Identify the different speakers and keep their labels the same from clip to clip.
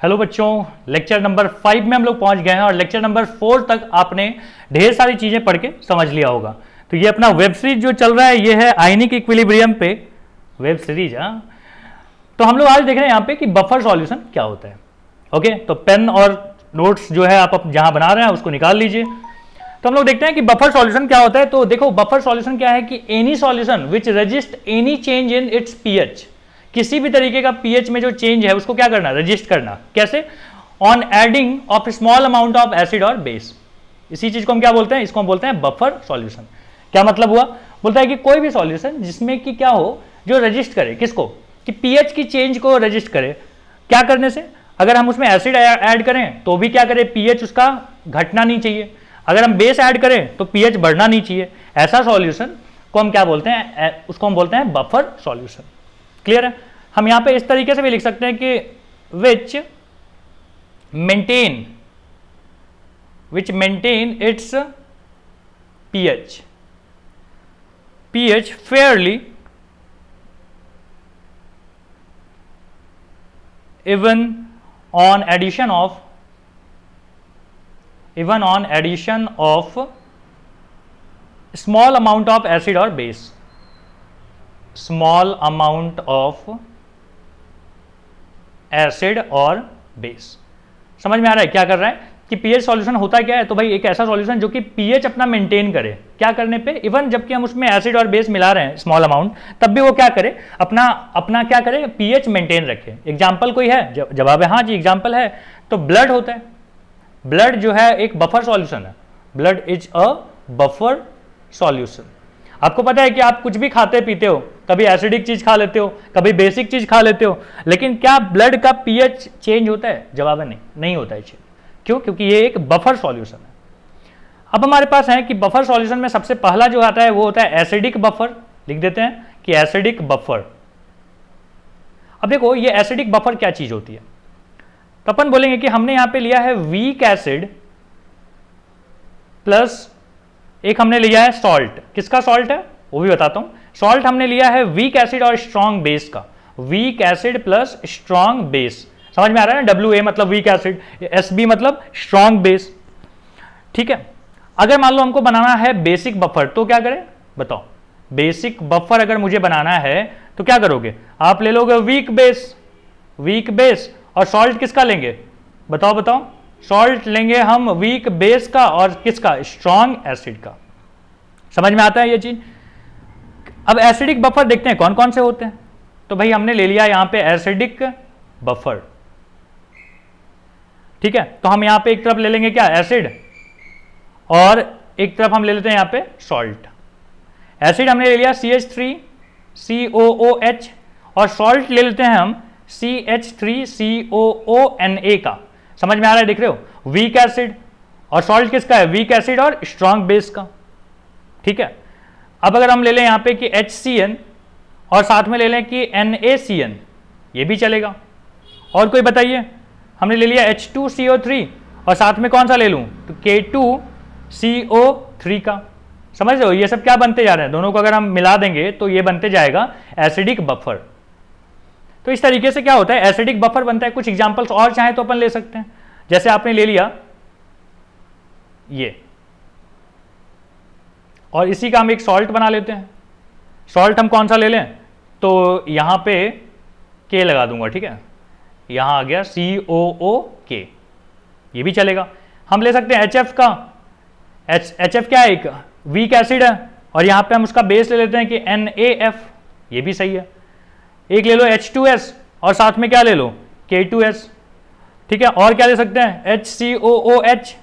Speaker 1: Hello बच्चों, lecture number 5 में हम लोग पहुंच गए हैं और लेक्चर नंबर 4 तक आपने ढेर सारी चीजें पढ़ के समझ लिया होगा। तो ये अपना वेब सीरीज जो चल रहा है ये है आयनिक इक्विलिब्रियम पे वेब सीरीज। तो हम लोग आज देख रहे हैं यहाँ पे कि बफर सॉल्यूशन क्या होता है। ओके, तो पेन और नोट्स जो है आप जहां बना रहे हैं उसको निकाल लीजिए। तो हम लोग देखते हैं कि बफर सॉल्यूशन क्या होता है। तो देखो, बफर सॉल्यूशन क्या है कि any solution which resist any change in its pH, किसी भी तरीके का पीएच में जो चेंज है उसको क्या करना, रजिस्ट करना। कैसे? On adding of small amount of acid और बेस। इसी चीज को हम क्या बोलते हैं, इसको हम बोलते हैं बफर सॉल्यूशन। क्या मतलब हुआ? बोलता है कि कोई भी सॉल्यूशन जिसमें कि क्या हो, जो रजिस्ट करे किसको, कि पीएच की चेंज को रजिस्ट करे। क्या करने से? अगर हम उसमें एसिड ऐड करें तो भी क्या करें, पीएच उसका घटना नहीं चाहिए। अगर हम बेस ऐड करें तो पीएच बढ़ना नहीं चाहिए। ऐसा सॉल्यूशन को हम क्या बोलते हैं, उसको हम बोलते हैं बफर सॉल्यूशन। क्लियर है? हम यहां पे इस तरीके से भी लिख सकते हैं कि which maintain its pH fairly even on addition of small amount of acid or base, small amount of acid और बेस। समझ में आ रहा है क्या कर रहा है कि पीएच सॉल्यूशन होता क्या है? तो भाई एक ऐसा सॉल्यूशन जो कि पीएच अपना मेंटेन करे। क्या करने पे? इवन जबकि हम उसमें एसिड और बेस मिला रहे हैं स्मॉल अमाउंट, तब भी वो क्या करे, अपना क्या करे, पीएच मेंटेन रखे। एग्जांपल कोई है? जवाब है हाँ जी, एग्जांपल है। तो ब्लड होता है। ब्लड जो है एक बफर सॉल्यूशन है। Blood is a buffer solution. आपको पता है कि आप कुछ भी खाते पीते हो, कभी एसिडिक चीज खा लेते हो, कभी बेसिक चीज खा लेते हो, लेकिन क्या ब्लड का पीएच चेंज होता है? जवाब है नहीं होता है चेंज। क्यों? क्योंकि ये एक बफर सॉल्यूशन है। अब हमारे पास है कि बफर सॉल्यूशन में सबसे पहला जो आता है वो होता है एसिडिक बफर। लिख देते हैं कि एसिडिक बफर। अब देखो, ये एसिडिक बफर क्या चीज होती है। तो अपन बोलेंगे कि हमने यहां पे लिया है वीक एसिड प्लस एक हमने लिया है सॉल्ट। किसका सॉल्ट है वो भी बताता हूं। सॉल्ट हमने लिया है वीक एसिड और स्ट्रॉन्ग बेस का। Weak acid plus strong base. समझ में आ रहा है ना? WA मतलब वीक एसिड, SB मतलब स्ट्रॉन्ग बेस। ठीक है। अगर मान लो हमको बनाना है बेसिक बफर, तो क्या करें बताओ? बेसिक बफर अगर मुझे बनाना है तो क्या करोगे? आप ले लोगे वीक बेस और सॉल्ट किसका लेंगे? बताओ। सॉल्ट लेंगे हम वीक बेस का और किसका? स्ट्रॉन्ग एसिड का। समझ में आता है ये चीज? अब एसिडिक बफर देखते हैं कौन कौन से होते हैं। तो भाई हमने ले लिया यहां पे एसिडिक बफर। ठीक है। तो हम यहां पे एक तरफ ले लेंगे क्या, एसिड, और एक तरफ हम ले लेते हैं यहां पे सॉल्ट। एसिड हमने ले लिया CH3COOH और सॉल्ट ले लेते हैं हम CH3COONA का। समझ में आ रहा है? देख रहे हो, वीक एसिड और सॉल्ट किसका है? वीक एसिड और स्ट्रॉन्ग बेस का। ठीक है। अब अगर हम ले लें यहां पे कि HCN और साथ में ले लें कि NaCN, ये भी चलेगा। और कोई बताइए? हमने ले लिया H2CO3 और साथ में कौन सा ले लूं? तो K2CO3 का। समझ रहे हो? ये सब क्या बनते जा रहे हैं, दोनों को अगर हम मिला देंगे तो ये बनते जाएगा एसिडिक बफर। तो इस तरीके से क्या होता है, एसिडिक बफर बनता है। कुछ एग्जांपल्स और चाहे तो अपन ले सकते हैं। जैसे आपने ले लिया ये, और इसी का हम एक सॉल्ट बना लेते हैं। सॉल्ट हम कौन सा ले लें? तो यहां पे K लगा दूंगा। ठीक है। यहां आ गया COOK, ये भी चलेगा। हम ले सकते हैं HF का। HF क्या है? एक वीक एसिड है और यहां पे हम उसका बेस ले लेते हैं कि NaF, ये भी सही है। एक ले लो H2S और साथ में क्या ले लो? K2S। ठीक है। और क्या ले सकते हैं? HCOOH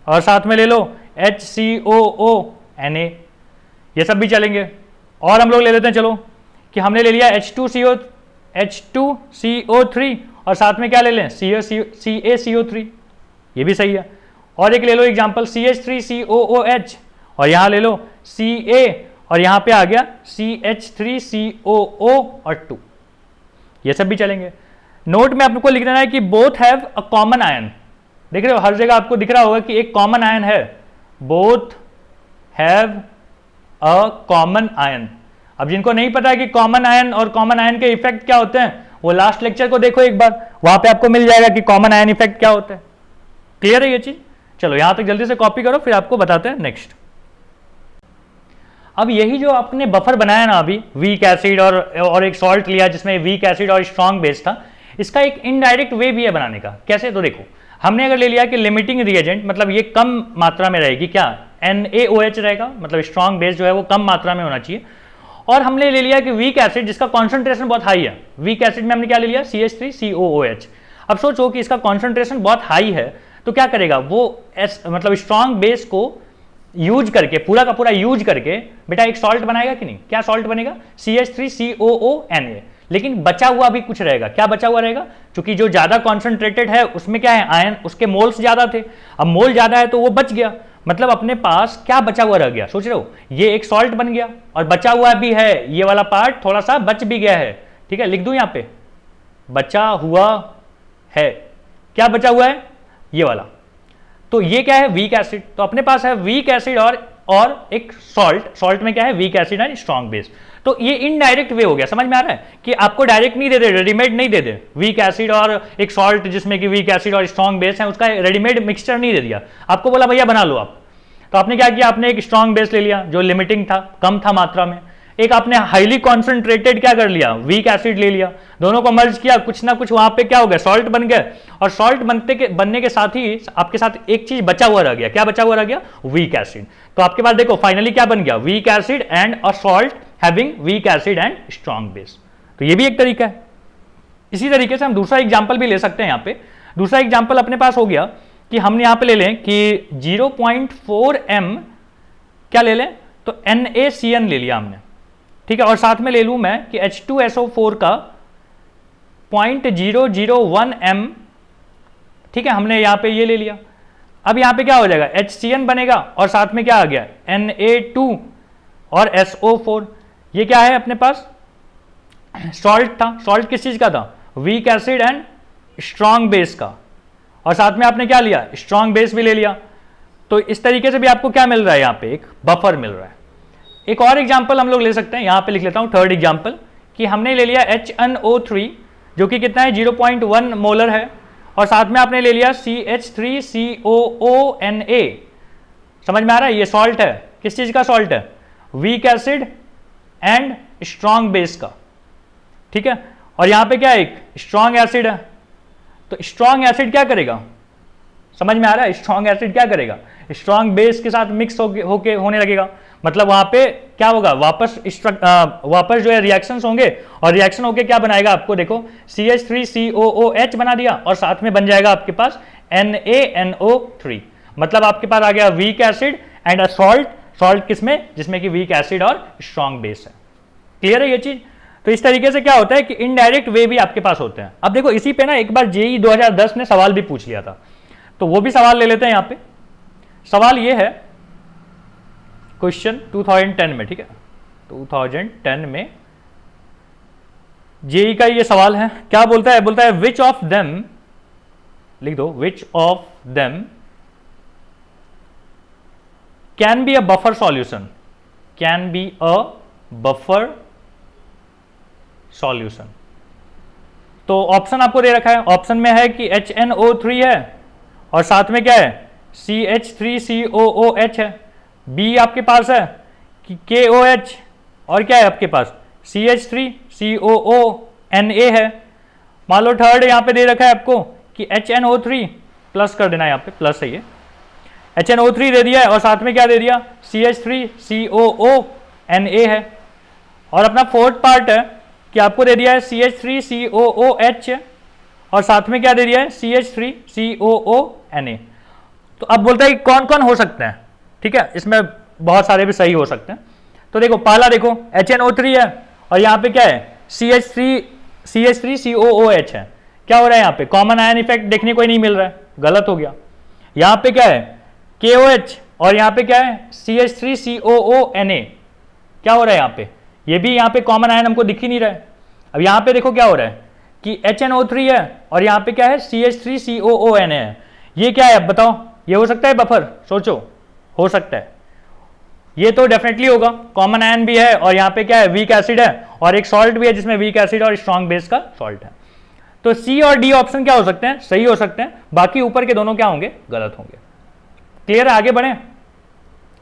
Speaker 1: और साथ में ले लो HCOONA, ये सब भी चलेंगे। और हम लोग ले लेते हैं, चलो, कि हमने ले लिया H2CO3 और साथ में क्या ले लें? CaCO3, ये भी सही है। और एक ले लो एग्जांपल CH3COOH और यहां ले लो Ca और यहां पे आ गया CH3COO और 2, ये सब भी चलेंगे। नोट में आपको लिख देना है कि both have a common ion. देख रहे हो, हर जगह आपको दिख रहा होगा कि एक कॉमन आयन है। Both have a common ion. अब जिनको नहीं पता है कि कॉमन आयन और कॉमन आयन के इफेक्ट क्या होते हैं, वो लास्ट लेक्चर को देखो एक बार, वहां पे आपको मिल जाएगा कि कॉमन आयन इफेक्ट क्या होता है। क्लियर है ये चीज? चलो यहां तक जल्दी से कॉपी करो, फिर आपको बताते हैं नेक्स्ट। अब यही जो आपने बफर बनाया ना अभी, वीक एसिड और एक सॉल्ट लिया जिसमें वीक एसिड और स्ट्रॉन्ग बेस था, इसका एक इनडायरेक्ट वे भी है बनाने का। कैसे? तो देखो, हमने अगर ले लिया कि लिमिटिंग रिएजेंट, मतलब ये कम मात्रा में रहेगी, क्या NaOH रहेगा, मतलब स्ट्रॉन्ग बेस जो है वो कम मात्रा में होना चाहिए। और हमने ले लिया कि वीक एसिड जिसका कॉन्सेंट्रेशन बहुत हाई है, वीक एसिड में हमने क्या ले लिया, CH3COOH। अब सोचो कि इसका कॉन्सेंट्रेशन बहुत हाई है, तो क्या करेगा वो, मतलब स्ट्रॉन्ग बेस को यूज करके, पूरा का पूरा यूज करके बेटा एक सॉल्ट बनाएगा कि नहीं? क्या सॉल्ट बनेगा? CH3COONA। लेकिन बचा हुआ भी कुछ रहेगा। क्या बचा हुआ रहेगा? क्योंकि जो ज्यादा कॉन्सेंट्रेटेड है उसमें क्या है, आयन, उसके मोल्स ज्यादा थे। अब मोल ज्यादा है तो वो बच गया, मतलब अपने पास क्या बचा हुआ रह गया? सोच रहे हो, ये एक सॉल्ट बन गया और बचा हुआ भी है, ये वाला पार्ट थोड़ा सा बच भी गया है। ठीक है, लिख दूं यहां पे, बचा हुआ है। क्या बचा हुआ है? ये वाला। तो ये क्या है? Weak acid. तो अपने पास है वीक एसिड और एक सॉल्ट में क्या है, weak acid and strong base. तो ये इनडायरेक्ट वे हो गया। समझ में आ रहा है कि आपको डायरेक्ट नहीं दे दे, रेडीमेड नहीं दे दे, वीक एसिड और एक सॉल्ट जिसमें कि वीक एसिड और स्ट्रॉन्ग बेस है, उसका रेडीमेड मिक्सचर नहीं दे दिया आपको, बोला भैया बना लो आप। तो आपने क्या किया, आपने एक स्ट्रॉन्ग बेस ले लिया जो लिमिटिंग था, कम था मात्रा में। एक आपने हाईली कॉन्सेंट्रेटेड क्या कर लिया, वीक एसिड ले लिया। दोनों को मर्ज किया, कुछ ना कुछ वहां पे क्या हो गया, सॉल्ट बन गया। और सॉल्ट बनने के साथ ही आपके साथ एक चीज बचा हुआ रह गया। क्या बचा हुआ रह गया? Weak acid. तो आपके पास देखो फाइनली क्या बन गया, weak acid and a salt having weak acid and strong base. तो ये भी एक तरीका है। इसी तरीके से हम दूसरा एग्जाम्पल भी ले सकते हैं। यहाँ पे दूसरा एग्जाम्पल अपने पास हो गया कि हमने यहां पे ले लें कि 0.4 m क्या ले लें, तो NaCN ले लिया हमने। ठीक है, और साथ में ले लूं मैं कि H2SO4 का 0.001 m। ठीक है, हमने यहां पे ये ले लिया। अब यहां पे क्या हो जाएगा, HCN बनेगा और साथ में क्या आ गया, Na2 और SO4। ये क्या है अपने पास, सॉल्ट था। सॉल्ट किस चीज का था, weak acid and strong base का। और साथ में आपने क्या लिया, स्ट्रॉन्ग बेस भी ले लिया। तो इस तरीके से भी आपको क्या मिल रहा है, यहां पे एक बफर मिल रहा है। एक और एग्जांपल हम लोग ले सकते हैं, यहां पे लिख लेता हूं थर्ड एग्जांपल, कि हमने ले लिया HNO3 जो कि कितना है, 0.1 मोलर है। और साथ में आपने ले लिया CH3COONA। समझ में आ रहा है, ये सॉल्ट है। किस चीज का सॉल्ट है, weak acid and strong base का। ठीक है, और यहां पे क्या है, एक स्ट्रॉन्ग एसिड है। तो स्ट्रॉन्ग एसिड क्या करेगा, समझ में आ रहा है, स्ट्रॉन्ग एसिड क्या करेगा, स्ट्रॉन्ग बेस के साथ मिक्स होके होने लगेगा। मतलब वहां पे क्या होगा, वापस जो है रिएक्शंस होंगे, और रिएक्शन होके क्या बनाएगा आपको, देखो CH3COOH बना दिया और साथ में बन जाएगा आपके पास NaNO3। मतलब आपके पास आ गया weak acid and a salt. Salt किसमें, जिसमें कि वीक एसिड और स्ट्रॉन्ग बेस है। क्लियर है ये चीज? तो इस तरीके से क्या होता है कि इनडायरेक्ट वे भी आपके पास होते हैं। अब देखो इसी पे ना एक बार JEE 2010 ने सवाल भी पूछ लिया था, तो वो भी सवाल ले लेते हैं। यहां पे सवाल ये है, क्वेश्चन 2010 में, ठीक है 2010 में JEE का ये सवाल है। क्या बोलता है, बोलता है विच ऑफ देम, लिख दो, which of them can be a buffer solution, can be a buffer solution. तो ऑप्शन आपको दे रखा है, ऑप्शन में है कि HNO3 है और साथ में क्या है, CH3COOH है। बी आपके पास है कि KOH और क्या है आपके पास, CH3COONA है। मान लो थर्ड यहां पे दे रखा है आपको कि HNO3, प्लस कर देना, यहां पे प्लस है, ये HNO3 दे दिया है और साथ में क्या दे दिया, CH3COONA है। और अपना फोर्थ पार्ट है कि आपको दे दिया है CH3COOH और साथ में क्या दे दिया है, CH3COONA। तो अब बोलता है कि कौन कौन हो सकते हैं। ठीक है, इसमें बहुत सारे भी सही हो सकते हैं। तो देखो पहला देखो HNO3 है और यहाँ पे क्या है, CH3COOH है। क्या हो रहा है यहाँ पे, कॉमन आयन इफेक्ट देखने को ही नहीं मिल रहा है, गलत हो गया। यहाँ पे क्या है, KOH और यहाँ पे क्या है, CH3COONA। क्या हो रहा है यहाँ पे, ये भी यहाँ पे कॉमन आयन हमको दिख ही नहीं रहा है। अब यहाँ पे देखो क्या हो रहा है कि HNO3 है और यहाँ पे क्या है, CH3COONA है। ये क्या है, अब बताओ, ये हो सकता है बफर, सोचो, हो सकता है। ये तो डेफिनेटली होगा, कॉमन आयन भी है और यहाँ पे क्या है, वीक एसिड है, और एक सॉल्ट भी है जिसमें वीक एसिड और स्ट्रॉन्ग बेस का सॉल्ट है। तो सी और डी ऑप्शन क्या हो सकते हैं, सही हो सकते हैं, बाकी ऊपर के दोनों क्या होंगे, गलत होंगे। क्लियर है, आगे बढ़े।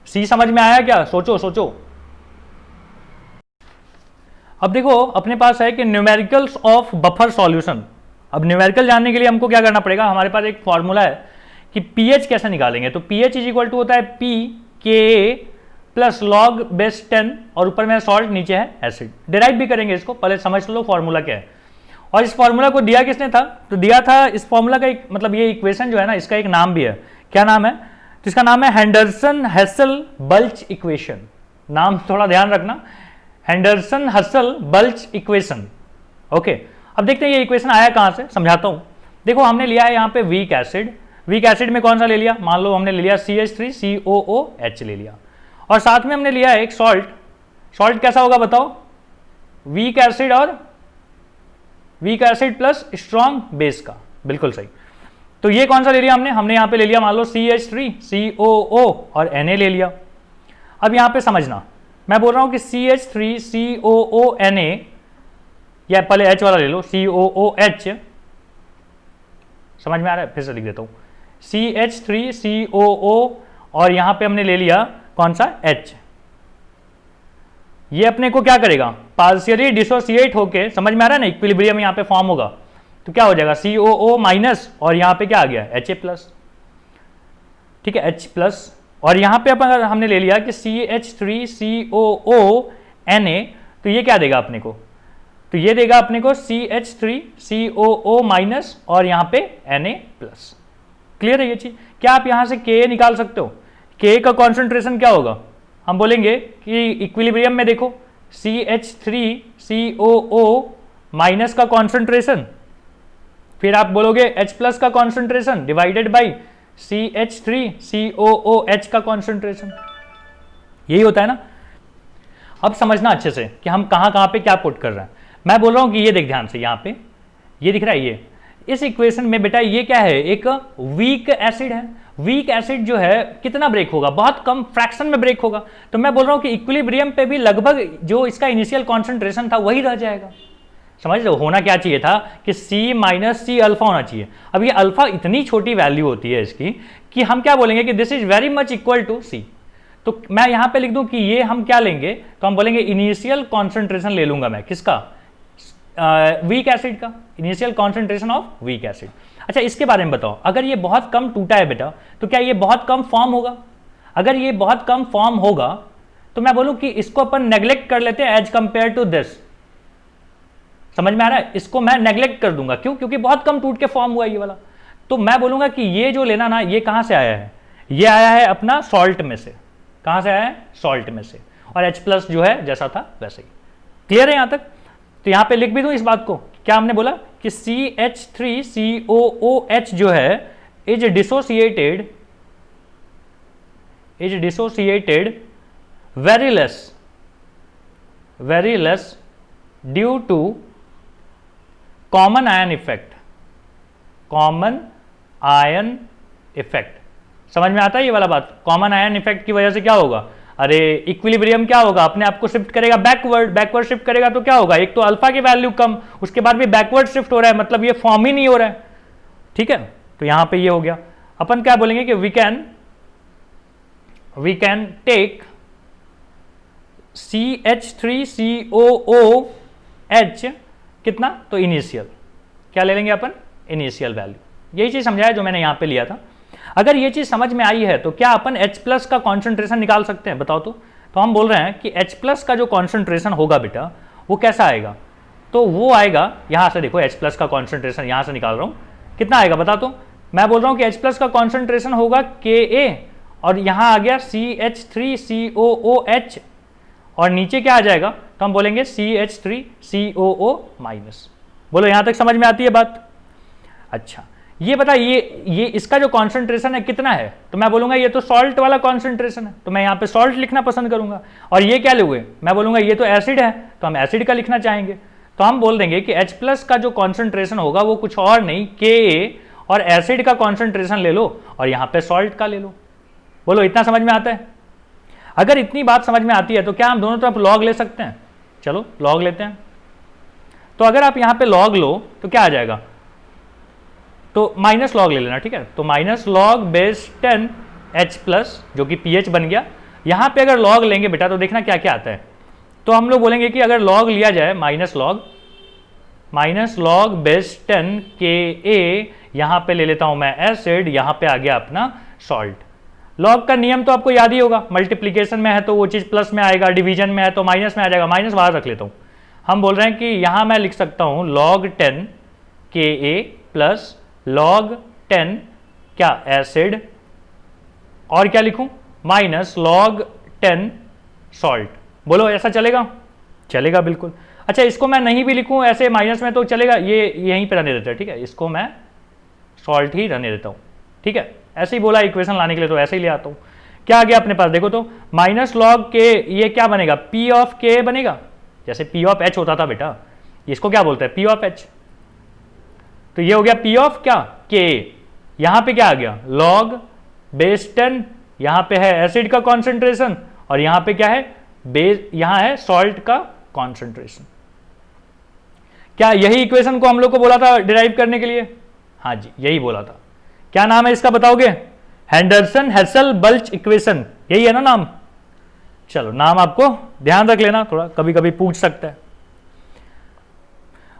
Speaker 1: सी समझ में आया क्या, सोचो सोचो। अब देखो अपने पास है कि न्यूमेरिकल्स ऑफ बफर सॉल्यूशन। अब न्यूमेरिकल जानने के लिए हमको क्या करना पड़ेगा, हमारे पास एक फॉर्मूला है कि पीएच कैसे निकालेंगे। तो पीएच इज इक्वल टू होता है पी के प्लस लॉग बेस 10 और ऊपर में सॉल्ट, नीचे है एसिड। डिराइव भी करेंगे इसको, पहले समझ लो फॉर्मूला क्या है। और इस फॉर्मूला को दिया किसने था, तो दिया था इस फॉर्मूला का एक मतलब ये इक्वेशन जो है ना, इसका एक नाम भी है। क्या नाम है, तो इसका नाम है हेंडरसन हसल बल्च इक्वेशन। नाम थोड़ा ध्यान रखना, हेंडरसन हसल बल्च इक्वेशन। ओके, अब देखते हैं ये इक्वेशन आया कहां से, समझाता हूं। देखो हमने लिया है यहाँ पे वीक एसिड, वीक एसिड में कौन सा ले लिया, मान लो हमने ले लिया CH3COOH ले लिया, और साथ में हमने लिया एक सॉल्ट। सॉल्ट कैसा होगा बताओ, वीक एसिड और weak acid plus strong base का, बिल्कुल सही। तो ये कौन सा ले लिया हमने यहाँ पे ले लिया मान लो CH3COO और Na ले लिया। अब यहाँ पे समझना, मैं बोल रहा हूं कि CH3COONA, या पहले H वाला ले लो COOH, समझ में आ रहा है, फिर से लिख देता हूं CH3COO और यहां पे हमने ले लिया कौन सा H। ये अपने को क्या करेगा, पार्शियली डिसोसिएट होके, समझ में आ रहा है ना, इक्विलिब्रियम यहां पे फॉर्म होगा, तो क्या हो जाएगा COO माइनस और यहां पे क्या आ गया HA प्लस, ठीक है H प्लस। और यहां पे अपन हमने ले लिया कि CH3COONA, तो ये क्या देगा अपने को, तो ये देगा अपने को CH3COO माइनस और यहां पे Na प्लस। क्लियर है ये चीज। क्या आप यहां से Ka निकाल सकते हो, Ka का कॉन्सेंट्रेशन क्या होगा, हम बोलेंगे कि इक्विलिब्रियम में देखो CH3COO माइनस का कॉन्सेंट्रेशन, फिर आप बोलोगे H प्लस का कॉन्सेंट्रेशन डिवाइडेड बाई CH3COOH का कॉन्सेंट्रेशन, यही होता है ना। अब समझना अच्छे से कि हम कहां कहां पे क्या पुट कर रहे हैं। मैं बोल रहा हूं कि ये देख ध्यान से, यहां पे ये दिख रहा है, ये इस इक्वेशन में बेटा ये क्या है, एक वीक एसिड है। वीक एसिड जो है कितना ब्रेक होगा, बहुत कम फ्रैक्शन में ब्रेक होगा। तो मैं बोल रहा हूं कि इक्विलिब्रियम पे भी लगभग जो इसका इनिशियल कॉन्सेंट्रेशन था वही रह जाएगा। समझ लो, होना क्या चाहिए था कि C माइनस C अल्फा होना चाहिए। अब ये अल्फा इतनी छोटी वैल्यू होती है इसकी कि हम क्या बोलेंगे कि this is very much equal to C। तो मैं यहां पे लिख दूं कि ये हम क्या लेंगे, तो हम बोलेंगे इनिशियल कॉन्सेंट्रेशन ले लूंगा मैं, किसका, वीक एसिड का, initial concentration of weak acid. अच्छा इसके बारे में बताओ, अगर ये बहुत कम टूटा है बेटा, तो क्या ये बहुत कम फॉर्म होगा, अगर ये बहुत कम फॉर्म होगा तो मैं बोलूं कि इसको अपन नेग्लेक्ट कर लेते हैं एज कंपेयर टू दिस। समझ में आ रहा है, इसको मैं नेग्लेक्ट कर दूंगा, क्यों, क्योंकि बहुत कम टूट के फॉर्म हुआ ये वाला। तो मैं बोलूंगा कि ये जो लेना ना, ये कहां से आया है, ये आया है अपना सॉल्ट में से। कहां से आया है, सॉल्ट में से, और H प्लस जो है जैसा था वैसे ही। क्लियर है यहां तक। तो यहां पे लिख भी दूं इस बात को, क्या हमने बोला कि CH3COOH जो है is dissociated very less due to common ion effect. समझ में आता है ये वाला बात, कॉमन आयन इफेक्ट की वजह से क्या होगा, अरे इक्विलिब्रियम क्या होगा, अपने आप को शिफ्ट करेगा बैकवर्ड शिफ्ट करेगा, तो क्या होगा, एक तो अल्फा की वैल्यू कम, उसके बाद भी बैकवर्ड शिफ्ट हो रहा है, मतलब ये फॉर्म ही नहीं हो रहा है। ठीक है, तो यहां पे ये हो गया। अपन क्या बोलेंगे कि वी कैन टेक CH3COOH कितना, तो इनिशियल, क्या ले लेंगे अपन, इनिशियल वैल्यू। यही चीज समझाया जो मैंने यहां पे लिया था। अगर ये चीज समझ में आई है तो क्या अपन H प्लस का कॉन्सेंट्रेशन निकाल सकते हैं, बताओ तो हम बोल रहे हैं कि H प्लस का जो कॉन्सेंट्रेशन होगा बेटा वो कैसा आएगा, तो वो आएगा यहां से, देखो H प्लस का कॉन्सेंट्रेशन यहां से निकाल रहा हूं, कितना आएगा बता, तो मैं बोल रहा हूं कि H प्लस का कॉन्सेंट्रेशन होगा Ka और यहां आ गया CH3COOH और नीचे क्या आ जाएगा, तो हम बोलेंगे CH3COO माइनस। बोलो यहां तक समझ में आती है बात। अच्छा ये बता, ये इसका जो कॉन्सेंट्रेशन है कितना है, तो मैं बोलूंगा ये तो सॉल्ट वाला कॉन्सेंट्रेशन है, तो मैं यहां पे सॉल्ट लिखना पसंद करूंगा। और ये क्या लोगे, मैं बोलूंगा ये तो एसिड है, तो हम एसिड का लिखना चाहेंगे, तो हम बोल देंगे कि H प्लस का जो कॉन्सेंट्रेशन होगा वो कुछ और नहीं, Ka, और एसिड का कॉन्सेंट्रेशन ले लो और यहां पे सॉल्ट का ले लो। बोलो इतना समझ में आता है। अगर इतनी बात समझ में आती है तो क्या हम दोनों तरफ लॉग ले सकते हैं? चलो लॉग लेते हैं। तो अगर आप यहां पे लॉग लो तो क्या आ जाएगा? तो माइनस लॉग ले लेना, ठीक है। तो minus log base 10 h plus, जो कि pH बन गया। यहां पे अगर लॉग लेंगे बेटा तो देखना क्या क्या आता है। तो हम लोग बोलेंगे कि अगर लॉग लिया जाए माइनस लॉग बेस 10 Ka, यहां पे ले लेता हूं मैं एसिड, यहां पे आ गया अपना सॉल्ट। लॉग का नियम तो आपको याद ही होगा, मल्टीप्लीकेशन में है तो वो चीज प्लस में आएगा, डिवीजन में है तो माइनस में आ जाएगा, माइनस बाहर रख लेता हूं। हम बोल रहे हैं कि यहां मैं लिख सकता हूं log 10 Ka प्लस log 10 क्या एसिड, और क्या लिखूं? Minus log 10 salt. बोलो ऐसा चलेगा? चलेगा बिल्कुल। अच्छा, इसको मैं नहीं भी लिखूं ऐसे माइनस में तो चलेगा, ये यहीं पे रहने देता है, ठीक है। इसको मैं सॉल्ट ही रहने देता हूं, ठीक है। ऐसे ही बोला इक्वेशन लाने के लिए तो ऐसे ही ले आता हूं। क्या आ गया अपने पास? देखो तो माइनस लॉग के, ये क्या बनेगा? पी ऑफ के बनेगा, जैसे पी ऑफ एच होता था बेटा, इसको क्या बोलते हैं? P of H. तो ये हो गया पी ऑफ क्या? के। यहां पे क्या आ गया? लॉग बेस 10, यहां पे है एसिड का कॉन्सेंट्रेशन, और यहां पे क्या है? बेस, यहां है सॉल्ट का कॉन्सेंट्रेशन। क्या यही इक्वेशन को हम लोग को बोला था डिराइव करने के लिए? हाँ जी, यही बोला था। क्या नाम है इसका बताओगे? हेंडरसन हेसल बल्च इक्वेशन, यही है ना नाम? चलो नाम आपको ध्यान रख लेना, थोड़ा कभी कभी पूछ सकता है।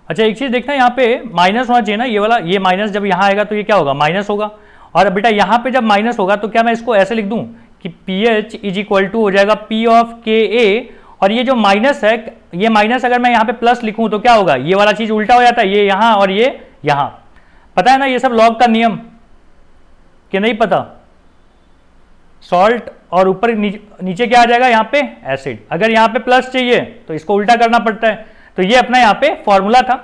Speaker 1: अच्छा एक चीज देखना, यहाँ पे माइनस होना चाहिए ना, ये वाला, ये माइनस जब यहाँ आएगा तो ये क्या होगा? माइनस होगा। और बेटा यहाँ पे जब माइनस होगा तो क्या मैं इसको ऐसे लिख दूं कि pH इज इक्वल टू हो जाएगा P ऑफ Ka, और ये जो माइनस है, ये माइनस अगर मैं यहाँ पे प्लस लिखूं तो क्या होगा? ये वाला चीज उल्टा हो जाता है, ये यहाँ और ये यहाँ। पता है ना ये सब लॉग का नियम, कि नहीं पता? सॉल्ट और ऊपर नीचे क्या आ जाएगा? यहाँ पे एसिड। अगर यहाँ पे प्लस चाहिए तो इसको उल्टा करना पड़ता है। तो ये अपना यहाँ पे फॉर्मूला था,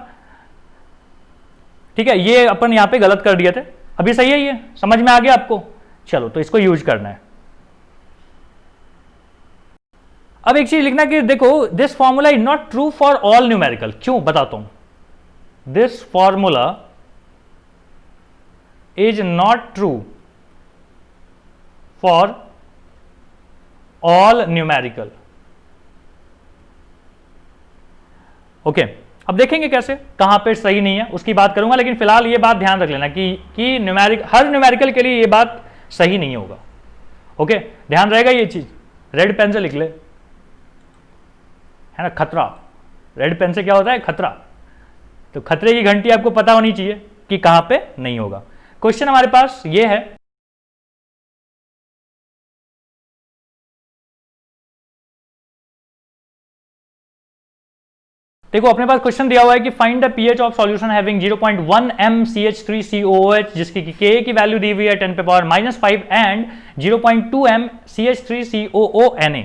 Speaker 1: ठीक है। ये अपन यहाँ पे गलत कर दिए थे, अभी सही है, ये समझ में आ गया आपको? चलो तो इसको यूज करना है। अब एक चीज लिखना कि देखो, this formula is not true for all numerical. क्यों? बताता हूं। This formula is not true for all numerical. Okay, अब देखेंगे कैसे, कहां पे सही नहीं है उसकी बात करूंगा, लेकिन फिलहाल ये बात ध्यान रख लेना कि न्यूमेरिक, हर न्यूमेरिकल के लिए ये बात सही नहीं होगा। ओके, ध्यान रहेगा ये चीज। रेड पेन से लिख ले, है ना, खतरा। रेड पेन से क्या होता है? खतरा। तो खतरे की घंटी आपको पता होनी चाहिए कि कहां पे नहीं होगा। क्वेश्चन हमारे पास ये है, देखो अपने पास क्वेश्चन दिया हुआ है कि find the pH of solution having 0.1 MCH3COOH, जिसकी के की वैल्यू दी हुई है 10 पे पावर -5 एंड 0.2 MCH3COONA।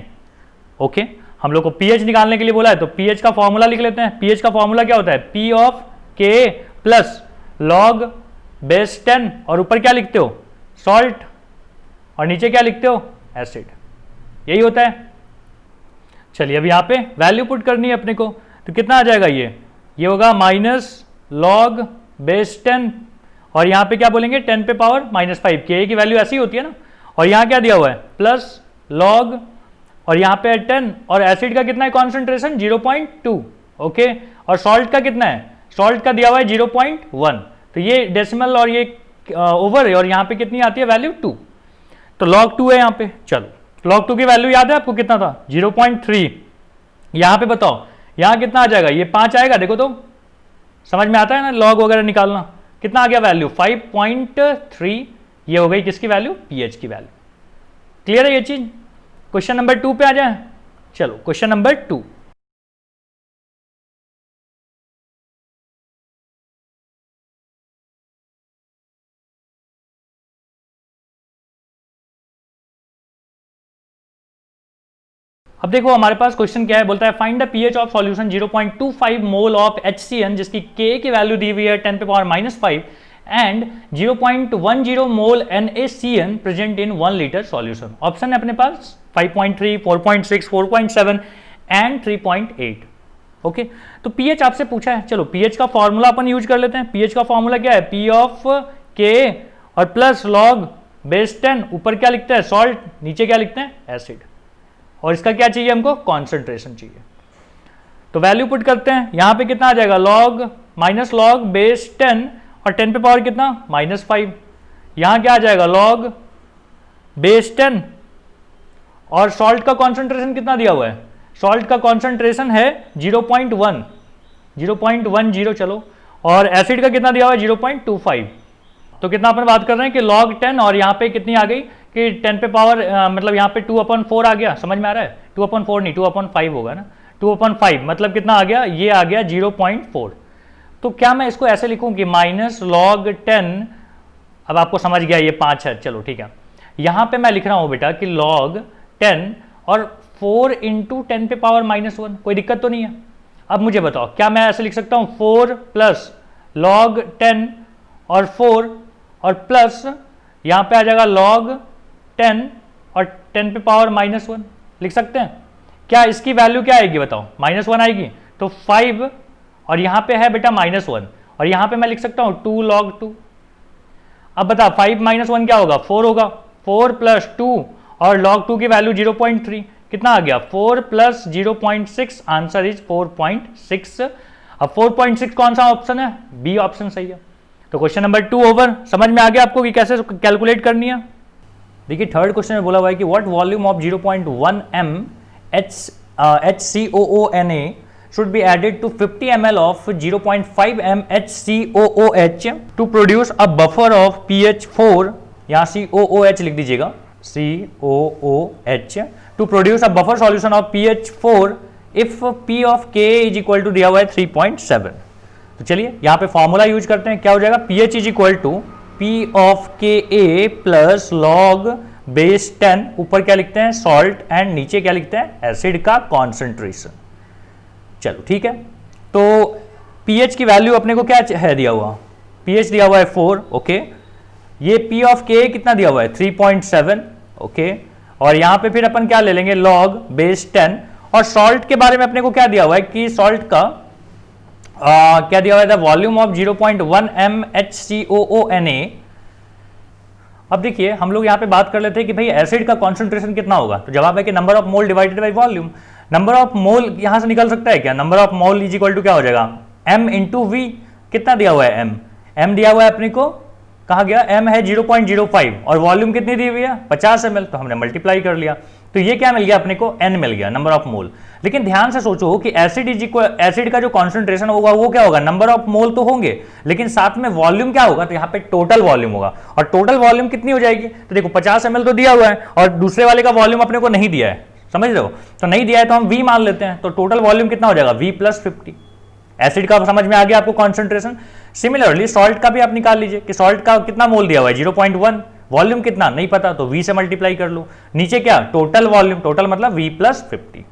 Speaker 1: ओके, हम लोग को पीएच निकालने के लिए बोला है, तो पीएच का फॉर्मूला लिख लेते हैं। पीएच का फॉर्मूला क्या होता है? पी ऑफ के प्लस लॉग बेस 10, और ऊपर क्या लिखते हो? सॉल्ट, और नीचे क्या लिखते हो? एसिड। यही होता है। चलिए अब यहां पे वैल्यू पुट करनी है अपने को, तो कितना आ जाएगा? ये होगा माइनस लॉग बेस 10, और यहां पे क्या बोलेंगे? 10 पे पावर -5। के की वैल्यू ऐसी होती है ना, और यहां क्या दिया हुआ है? प्लस लॉग, और यहां पे 10, और एसिड का कितना है कॉन्सेंट्रेशन? 0.2। ओके, और सॉल्ट का कितना है? सॉल्ट का दिया हुआ है 0.1। तो ये डेसिमल और ये ओवर है, और यहां पे कितनी आती है वैल्यू? 2। तो लॉग 2 है यहां पे। चलो लॉग 2 की वैल्यू याद है आपको? कितना था? 0.3। यहां पे बताओ यहां कितना आ जाएगा? ये 5 आएगा। देखो तो समझ में आता है ना लॉग वगैरह निकालना। कितना आ गया वैल्यू? 5.3। ये हो गई किसकी वैल्यू? पीएच की वैल्यू। क्लियर है ये चीज? क्वेश्चन नंबर 2 पे आ जाए। चलो क्वेश्चन नंबर 2, अब देखो हमारे पास क्वेश्चन क्या है, बोलता है find the pH of solution 0.25 mole of HCN, जिसकी K की वैल्यू दी हुई है 10 पे power -5 and 0.10 mole NaCN present in 1 litre solution. Option है अपने पास 5.3, 4.6, 4.7 एंड 3.8। ओके, तो पीएच आपसे पूछा है। चलो पीएच का फॉर्मूला अपन यूज कर लेते हैं। पीएच का फॉर्मूला क्या है? पी ऑफ के और प्लस लॉग बेस 10, ऊपर क्या लिखते हैं? सॉल्ट, नीचे क्या लिखते हैं? एसिड। और इसका क्या चाहिए हमको, कॉन्सेंट्रेशन चाहिए। तो वैल्यू पुट करते हैं, यहां पे कितना आ जाएगा, लॉग माइनस लॉग बेस 10 और 10 पे पावर कितना -5, यहां क्या आ जाएगा लॉग बेस 10 और सॉल्ट का कॉन्सेंट्रेशन कितना दिया हुआ है, सॉल्ट का कॉन्सेंट्रेशन है 0.10 चलो, और एसिड का कितना दिया हुआ है 0.25। तो कितना अपन बात कर रहे हैं कि log 10 और यहाँ पे कितनी आ गई कि 10 पे पावर मतलब यहाँ पे 2/4 आ गया, समझ में आ रहा है, 2/4 नहीं 2/5 होगा ना, 2/5 मतलब कितना आ गया, ये आ गया 0.4। तो क्या मैं इसको ऐसे लिखूं कि माइनस लॉग 10, अब आपको समझ गया ये 5 है, चलो ठीक है, यहाँ पे मैं लिख रहा हूँ बेटा कि log 10 और 4 इंटू 10 पे पावर -1, कोई दिक्कत तो नहीं है। अब मुझे बताओ क्या मैं ऐसे लिख सकता हूँ 4 प्लस log 10 और 4 और प्लस यहाँ पे आ जाएगा log 10 और 10 पे पावर -1 लिख सकते हैं। क्या इसकी वैल्यू क्या आएगी बताओ, -1 आएगी, तो 5 और यहाँ पे है बेटा -1 और यहाँ पे मैं लिख सकता हूँ 2 log 2। अब बता 5 - 1 क्या होगा, 4 होगा, 4 प्लस 2 और log 2 की वैल्यू 0.3 कितना आ गया 4 प्लस 0.6, आंसर इज 4.6। अब 4.6 कौन सा ऑप्शन है, बी ऑप्शन सही है। तो क्वेश्चन नंबर 2 ओवर, समझ में आ गया आपको कि कैसे कैलकुलेट करनी है। देखिए थर्ड क्वेश्चन में बोला हुआ है कि what volume of 0.1 m HCOONA should be added to 50 ml of 0.5 m HCOOH to produce a buffer of pH 4, यहाँ COOH लिख दीजिएगा, COOH to produce a buffer solution of pH 4 if P of K is equal to दिया हुआ है 3.7। तो चलिए यहाँ पे फॉर्मूला यूज करते हैं, क्या हो जाएगा, pH is equal to P of Ka plus log base 10, ऊपर क्या लिखते हैं सॉल्ट एंड नीचे क्या लिखते हैं एसिड का कॉन्सेंट्रेशन। चलो ठीक है, तो pH की वैल्यू अपने को क्या है दिया हुआ, pH दिया हुआ है 4, ओके, ये P of K कितना दिया हुआ है 3.7, ओके, और यहाँ पे फिर अपन क्या ले लेंगे log बेस 10, और सॉल्ट के बारे में अपने को क्या दिया हुआ है कि सॉल्ट का क्या दिया हुआ है, वॉल्यूम ऑफ 0.1 m HCOONA। अब देखिए हम लोग यहाँ पे बात कर लेते हैं कि भाई एसिड का कॉन्सेंट्रेशन कितना होगा, तो जवाब है कि number of mole divided by volume. Number of mole यहां से निकल सकता है क्या, number of mole is equal to क्या हो जाएगा m इंटू वी, कितना दिया हुआ है m दिया हुआ है अपने को, कहा गया m है 0.05 और वॉल्यूम कितनी दी हुई है 50 ml, तो हमने मल्टीप्लाई कर लिया, तो ये क्या मिल गया अपने को n मिल गया, नंबर ऑफ मोल। लेकिन ध्यान से सोचो कि एसिड का जो कॉन्सेंट्रेशन होगा वो क्या होगा, नंबर ऑफ मोल तो होंगे लेकिन साथ में वॉल्यूम क्या होगा, तो यहाँ पे टोटल वॉल्यूम होगा, और टोटल वॉल्यूम कितनी हो जाएगी, तो देखो 50 ml तो दिया हुआ है और दूसरे वाले का वॉल्यूम अपने को नहीं दिया है, समझ रहे हो, तो नहीं दिया है तो हम v मान लेते हैं, तो टोटल वॉल्यूम कितना हो जाएगा v प्लस 50। एसिड का समझ में आ गया आपको कॉन्सेंट्रेशन। सिमिलरली सॉल्ट का भी आप निकाल लीजिए कि सॉल्ट का कितना मोल दिया हुआ है 0.1, वॉल्यूम कितना नहीं पता तो v से मल्टीप्लाई कर लो, नीचे क्या टोटल वॉल्यूम, टोटल मतलब v प्लस 50।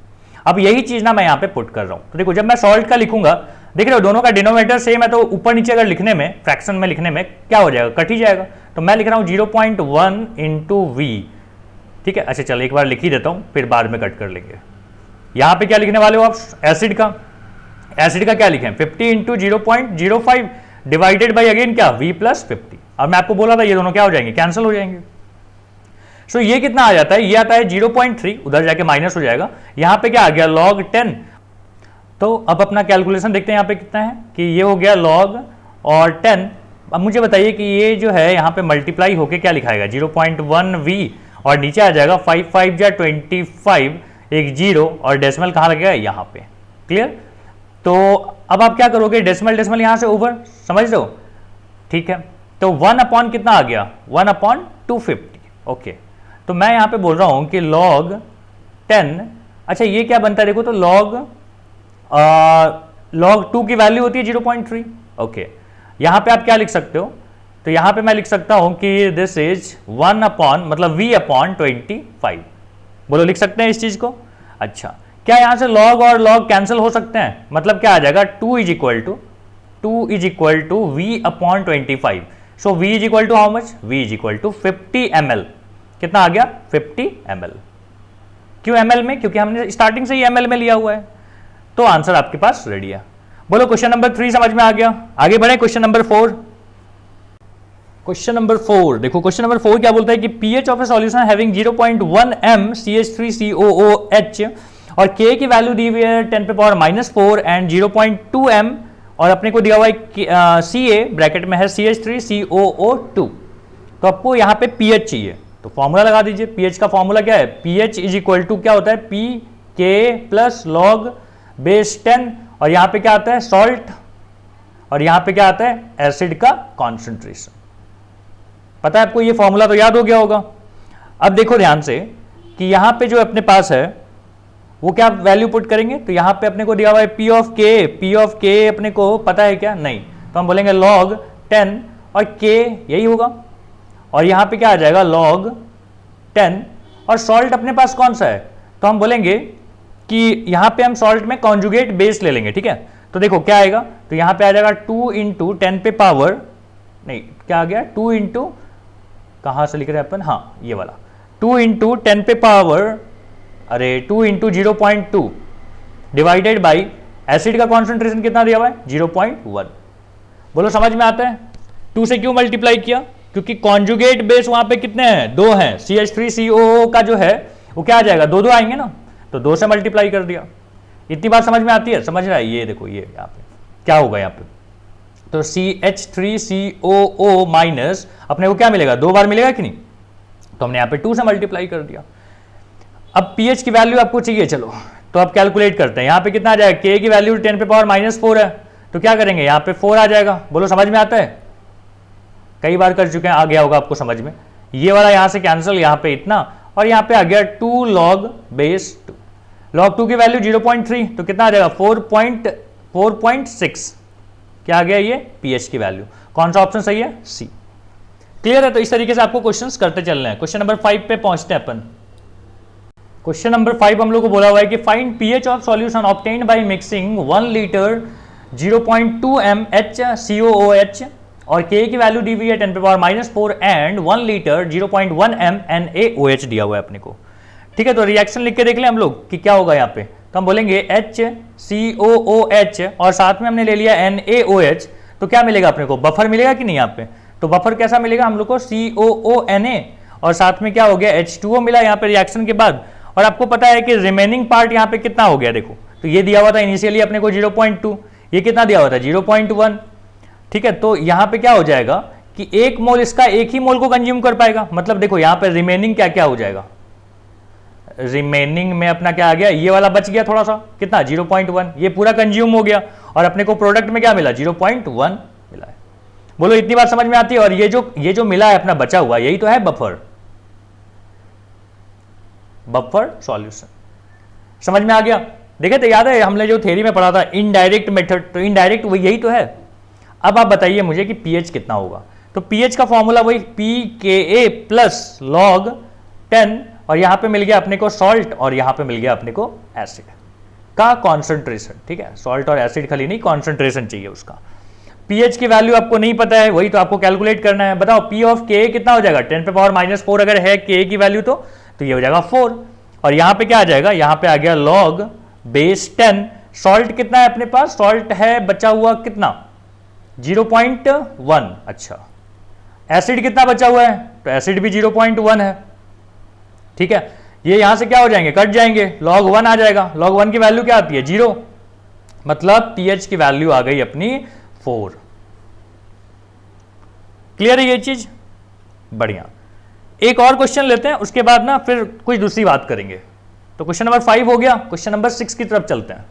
Speaker 1: अब यही चीज ना मैं यहाँ पे पुट कर रहा हूँ, तो देखो जब मैं सॉल्ट का लिखूंगा, देख रहे हो दोनों का डिनोमिनेटर सेम है, तो ऊपर नीचे अगर लिखने में फ्रैक्शन में लिखने में क्या हो जाएगा, कट ही जाएगा, तो मैं लिख रहा हूँ 0.1 इंटू वी, ठीक है। अच्छा चलो एक बार लिख ही देता हूँ फिर बाद में कट कर लेंगे। यहाँ पे क्या लिखने वाले हो आप, एसिड का क्या लिखें 50 इंटू 0.05 डिवाइडेड बाई अगेन क्या v प्लस 50। अब मैं आपको बोला था ये दोनों क्या हो जाएंगे, कैंसिल हो जाएंगे। सो ये कितना आ जाता है, ये आता है 0.3, उधर जाके माइनस हो जाएगा, यहाँ पे क्या आ गया log 10। तो अब अपना कैलकुलेशन देखते हैं यहाँ पे कितना है कि ये हो गया log और 10। अब मुझे बताइए कि ये जो है यहाँ पे मल्टीप्लाई होके क्या लिखाएगा 0.1v और नीचे आ जाएगा 5 5 जा 25, एक जीरो और डेसिमल कहाँ लगेगा यहाँ पे, क्लियर। तो अब आप क्या करोगे, डेसिमल यहाँ से ओवर, समझ रहे हो, ठीक है। तो 1 अपॉन कितना आ गया 1/250, ओके। तो मैं यहाँ पे बोल रहा हूँ कि log 10, अच्छा ये क्या बनता है देखो, तो log 2 की वैल्यू होती है 0.3, ओके। यहाँ पे आप क्या लिख सकते हो, तो यहाँ पे मैं लिख सकता हूँ कि दिस इज 1 अपॉन मतलब v/25, बोलो लिख सकते हैं इस चीज को। अच्छा क्या यहाँ से log और log कैंसिल हो सकते हैं, मतलब क्या आ जाएगा 2 is equal to v/25। So v is equal to how much, v is equal to 50 ml, कितना आ गया 50 ml। क्यों ml में, क्योंकि हमने स्टार्टिंग से ही ml में लिया हुआ है। तो आंसर आपके पास रेडी है। बोलो क्वेश्चन नंबर 3 समझ में आ गया, आगे बढ़े क्वेश्चन नंबर 4। क्वेश्चन नंबर 4 देखो, क्वेश्चन नंबर 4 क्या बोलता है कि pH of A solution having 0.1 m CH3COOH और K की वैल्यू दी हुई है 10⁻⁻4 एंड 0.2 m और अपने को दिया हुआ है Ca ब्रैकेट में है CH3COO2। तो आपको यहाँ पे pH चाहिए, तो फॉर्मूला लगा दीजिए। pH का फॉर्मूला क्या है? pH इज इक्वल टू क्या होता है? pK प्लस लॉग बेस 10 और यहाँ पे क्या आता है? सॉल्ट और यहाँ पे क्या आता है? एसिड का कॉन्सेंट्रेशन। पता है आपको, ये फॉर्मूला तो याद हो गया होगा। अब देखो ध्यान से कि यहाँ पे जो अपने पास है वो क्या वैल्यू पुट करेंगे, तो यहाँ पे अपने को दिया हुआ है P ऑफ K अपने को पता है क्या? नहीं, तो हम बोलेंगे log 10 और K यही होगा और यहाँ पे क्या आ जाएगा? log 10 और सॉल्ट अपने पास कौन सा है? तो हम बोलेंगे कि यहाँ पे हम सॉल्ट में कॉन्जुगेट बेस ले लेंगे, ठीक है। तो देखो क्या आएगा, तो यहाँ पे आ जाएगा 2 इंटू 10 पे पावर, नहीं क्या आ गया? 2 इंटू, कहाँ से लिख रहे हैं अपन? हाँ ये वाला 2 इंटू 10 पे पावर, अरे 2 इंटू 0.2 डिवाइडेड बाई एसिड का कॉन्सेंट्रेशन कितना दिया हुआ है? 0.1। बोलो समझ में आता है? 2 से क्यों मल्टीप्लाई किया? क्योंकि कॉन्जुगेट बेस वहां पे कितने हैं? 2 हैं। CH3COO का जो है वो क्या आ जाएगा? 2 आएंगे ना, तो 2 से मल्टीप्लाई कर दिया। इतनी बात समझ में आती है? समझ रहा है? ये देखो ये यहाँ पे क्या होगा यहाँ पे, तो CH3COO माइनस अपने को क्या मिलेगा? 2 बार मिलेगा कि नहीं, तो हमने यहाँ पे 2 से मल्टीप्लाई कर दिया। अब pH की वैल्यू आपको चाहिए, चलो तो अब कैलकुलेट करते हैं। यहाँ पे कितना आ जाएगा? K की वैल्यू 10⁻⁻4 है, तो क्या करेंगे? यहाँ पे 4 आ जाएगा। बोलो समझ में आता है? कई बार कर चुके हैं, आ गया होगा आपको समझ में। ये वाला यहाँ से कैंसिल, यहाँ पे इतना और यहाँ पे आ गया 2 log बेस 2। log 2 की वैल्यू 0.3, तो कितना आ जाएगा? 4.6। क्या आ गया? ये pH की वैल्यू। कौन सा ऑप्शन सही है? सी। क्लियर है? तो इस तरीके से आपको क्वेश्चंस करते चलना है। क्वेश्चन नंबर 5 पे पहुंचते हैं अपन। क्वेश्चन नंबर 5 हम लोग को बोला हुआ है कि find pH of solution obtained by mixing 1 litre 0.2 m HCOOH और K की वैल्यू दी हुई है 10⁻⁻4 एंड 1 लीटर 0.1 m NaOH दिया हुआ है अपने को, ठीक है। तो रिएक्शन लिख के देख लें हम लोग कि क्या होगा यहाँ पे। तो हम बोलेंगे HCOOH और साथ में हमने ले लिया NaOH, तो क्या मिलेगा अपने को? बफर मिलेगा कि नहीं यहाँ पे? तो बफर कैसा मिलेगा हम लोग को? COONA और साथ में क्या हो गया? H2O मिला यहाँ पे रिएक्शन के बाद। और आपको पता है कि रिमेनिंग पार्ट यहाँ पे कितना हो गया? देखो, तो ये दिया हुआ था इनिशियली अपने को 0.2, ये कितना दिया हुआ था? 0.1, ठीक है। तो यहाँ पे क्या हो जाएगा कि एक मोल इसका एक ही मोल को कंज्यूम कर पाएगा। मतलब देखो यहाँ पे रिमेनिंग क्या क्या हो जाएगा? रिमेनिंग में अपना क्या आ गया? ये वाला बच गया थोड़ा सा, कितना? 0.1, ये पूरा कंज्यूम हो गया और अपने को प्रोडक्ट में क्या मिला? 0.1 मिला है। बोलो इतनी बात समझ में आती है? और ये जो मिला है अपना बचा हुआ, यही तो है बफर सॉल्यूशन। समझ में आ गया? देखे तो याद है हमने जो थ्योरी में पढ़ा था इनडायरेक्ट मेथड, तो इनडायरेक्ट वही यही तो है। अब आप बताइए मुझे कि pH कितना होगा। तो pH का फॉर्मूला वही pKa प्लस log 10 और यहां पे मिल गया अपने को सॉल्ट और यहां पे मिल गया अपने को एसिड का कॉन्सेंट्रेशन, ठीक है। सॉल्ट और एसिड खाली नहीं, कॉन्सेंट्रेशन चाहिए उसका। pH की वैल्यू आपको नहीं पता है, वही तो आपको कैलकुलेट करना है। बताओ P ऑफ K कितना हो जाएगा? 10⁻⁻4 अगर है K की वैल्यू तो ये हो जाएगा 4 और यहां पे क्या आ जाएगा? यहां पे आ गया log बेस 10। सॉल्ट कितना है अपने पास? सॉल्ट है बचा हुआ कितना? 0.1। अच्छा, एसिड कितना बचा हुआ है? तो एसिड भी 0.1 है, ठीक है। ये यहां से क्या हो जाएंगे? कट जाएंगे, log 1 आ जाएगा। log 1 की वैल्यू क्या आती है? 0, मतलब pH की वैल्यू आ गई अपनी 4। क्लियर है ये चीज? बढ़िया। एक और क्वेश्चन लेते हैं, उसके बाद ना फिर कुछ दूसरी बात करेंगे। तो क्वेश्चन नंबर 5 हो गया। क्वेश्चन नंबर 6 की तरफ चलते हैं।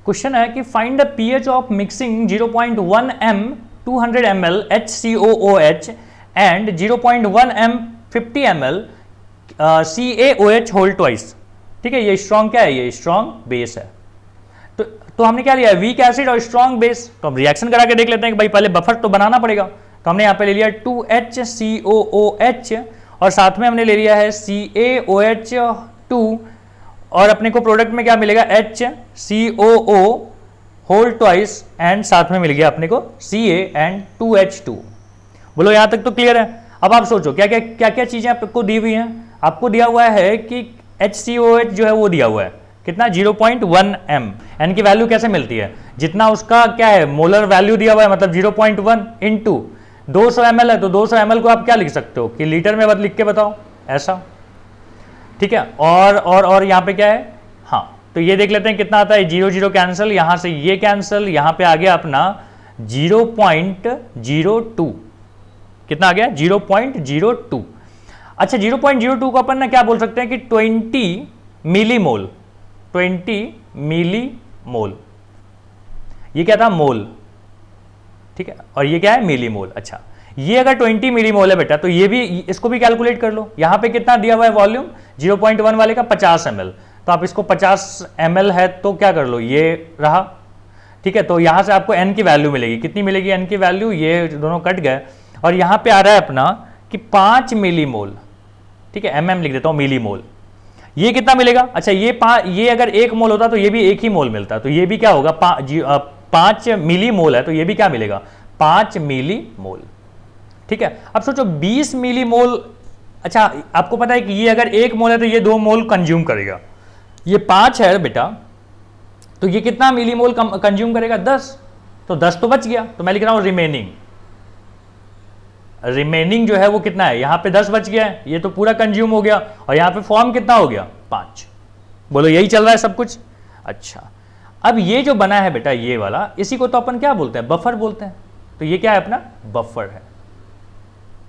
Speaker 1: क्वेश्चन है कि find the pH of mixing 0.1 m 200 ml HCOOH and 0.1 m 50 ml CaOH whole twice, ठीक है। ये स्ट्रॉन्ग क्या है? ये स्ट्रॉन्ग बेस है। तो हमने क्या लिया? वीक एसिड और स्ट्रॉन्ग बेस। तो हम रिएक्शन करा के देख लेते हैं कि भाई पहले बफर तो बनाना पड़ेगा। तो हमने यहाँ पे ले लिया 2HCOOH और साथ में हमने ले लिया है CaOH2 और अपने को प्रोडक्ट में क्या मिलेगा? HCOO होल ट्वाइस एंड साथ में मिल गया अपने को Ca एंड 2H2। बोलो यहां तक तो क्लियर है? अब आप सोचो क्या क्या चीजें आपको दी हुई हैं। आपको दिया हुआ है कि HCOH जो है वो दिया हुआ है कितना? 0.1 m। एन की वैल्यू कैसे मिलती है? जितना उसका क्या है मोलर वैल्यू दिया हुआ है, मतलब 0.1 इंटू 200 ml है तो 200 ml को आप क्या लिख सकते हो कि लीटर में लिख के बताओ, ऐसा, ठीक है। और यहाँ पे क्या है, हाँ, तो ये देख लेते हैं कितना आता है, 0 0 कैंसिल, यहां से ये कैंसिल, यहां पे आ गया अपना 0.02, कितना आ गया 0.02। अच्छा 0.02 को अपन ना क्या बोल सकते हैं कि 20 मिलीमोल, 20 मिलीमोल, ये क्या था मोल, ठीक है, और ये क्या है मिलीमोल। अच्छा ये अगर 20 मिलीमोल है बेटा तो ये भी, इसको भी कैलकुलेट कर लो। यहां पे कितना दिया हुआ है वॉल्यूम 0.1 वाले का 50 ml, तो आप इसको 50 ml है तो क्या कर लो, ये रहा, ठीक है। तो यहां से आपको n की वैल्यू मिलेगी, कितनी मिलेगी n की वैल्यू, ये दोनों कट गए, और यहां पे आ रहा है अपना कि 5 मिलीमोल, ठीक है, mm लिख देता हूं मिलीमोल, ये कितना मिलेगा। अच्छा ये अगर 1 मोल होता तो ये भी 1 ही मोल मिलता, तो ये भी क्या होगा 5 मिली मोल है तो ये भी क्या मिलेगा 5 मिली मोल, ठीक है। अब सोचो 20 मिली मोल, अच्छा आपको पता है कि ये अगर 1 मोल है तो ये 2 मोल कंज्यूम करेगा, ये 5 है बेटा तो ये कितना मिली मोल कंज्यूम करेगा 10, तो 10 तो बच गया, तो मैं लिख रहा हूं रिमेनिंग जो है वो कितना है, यहां पे 10 बच गया है, ये तो पूरा कंज्यूम हो गया, और यहां पे फॉर्म कितना हो गया 5। बोलो यही चल रहा है सब कुछ। अच्छा अब ये जो बना है बेटा ये वाला, इसी को तो अपन क्या बोलते हैं, बफर बोलते हैं, तो ये क्या है अपना बफर है।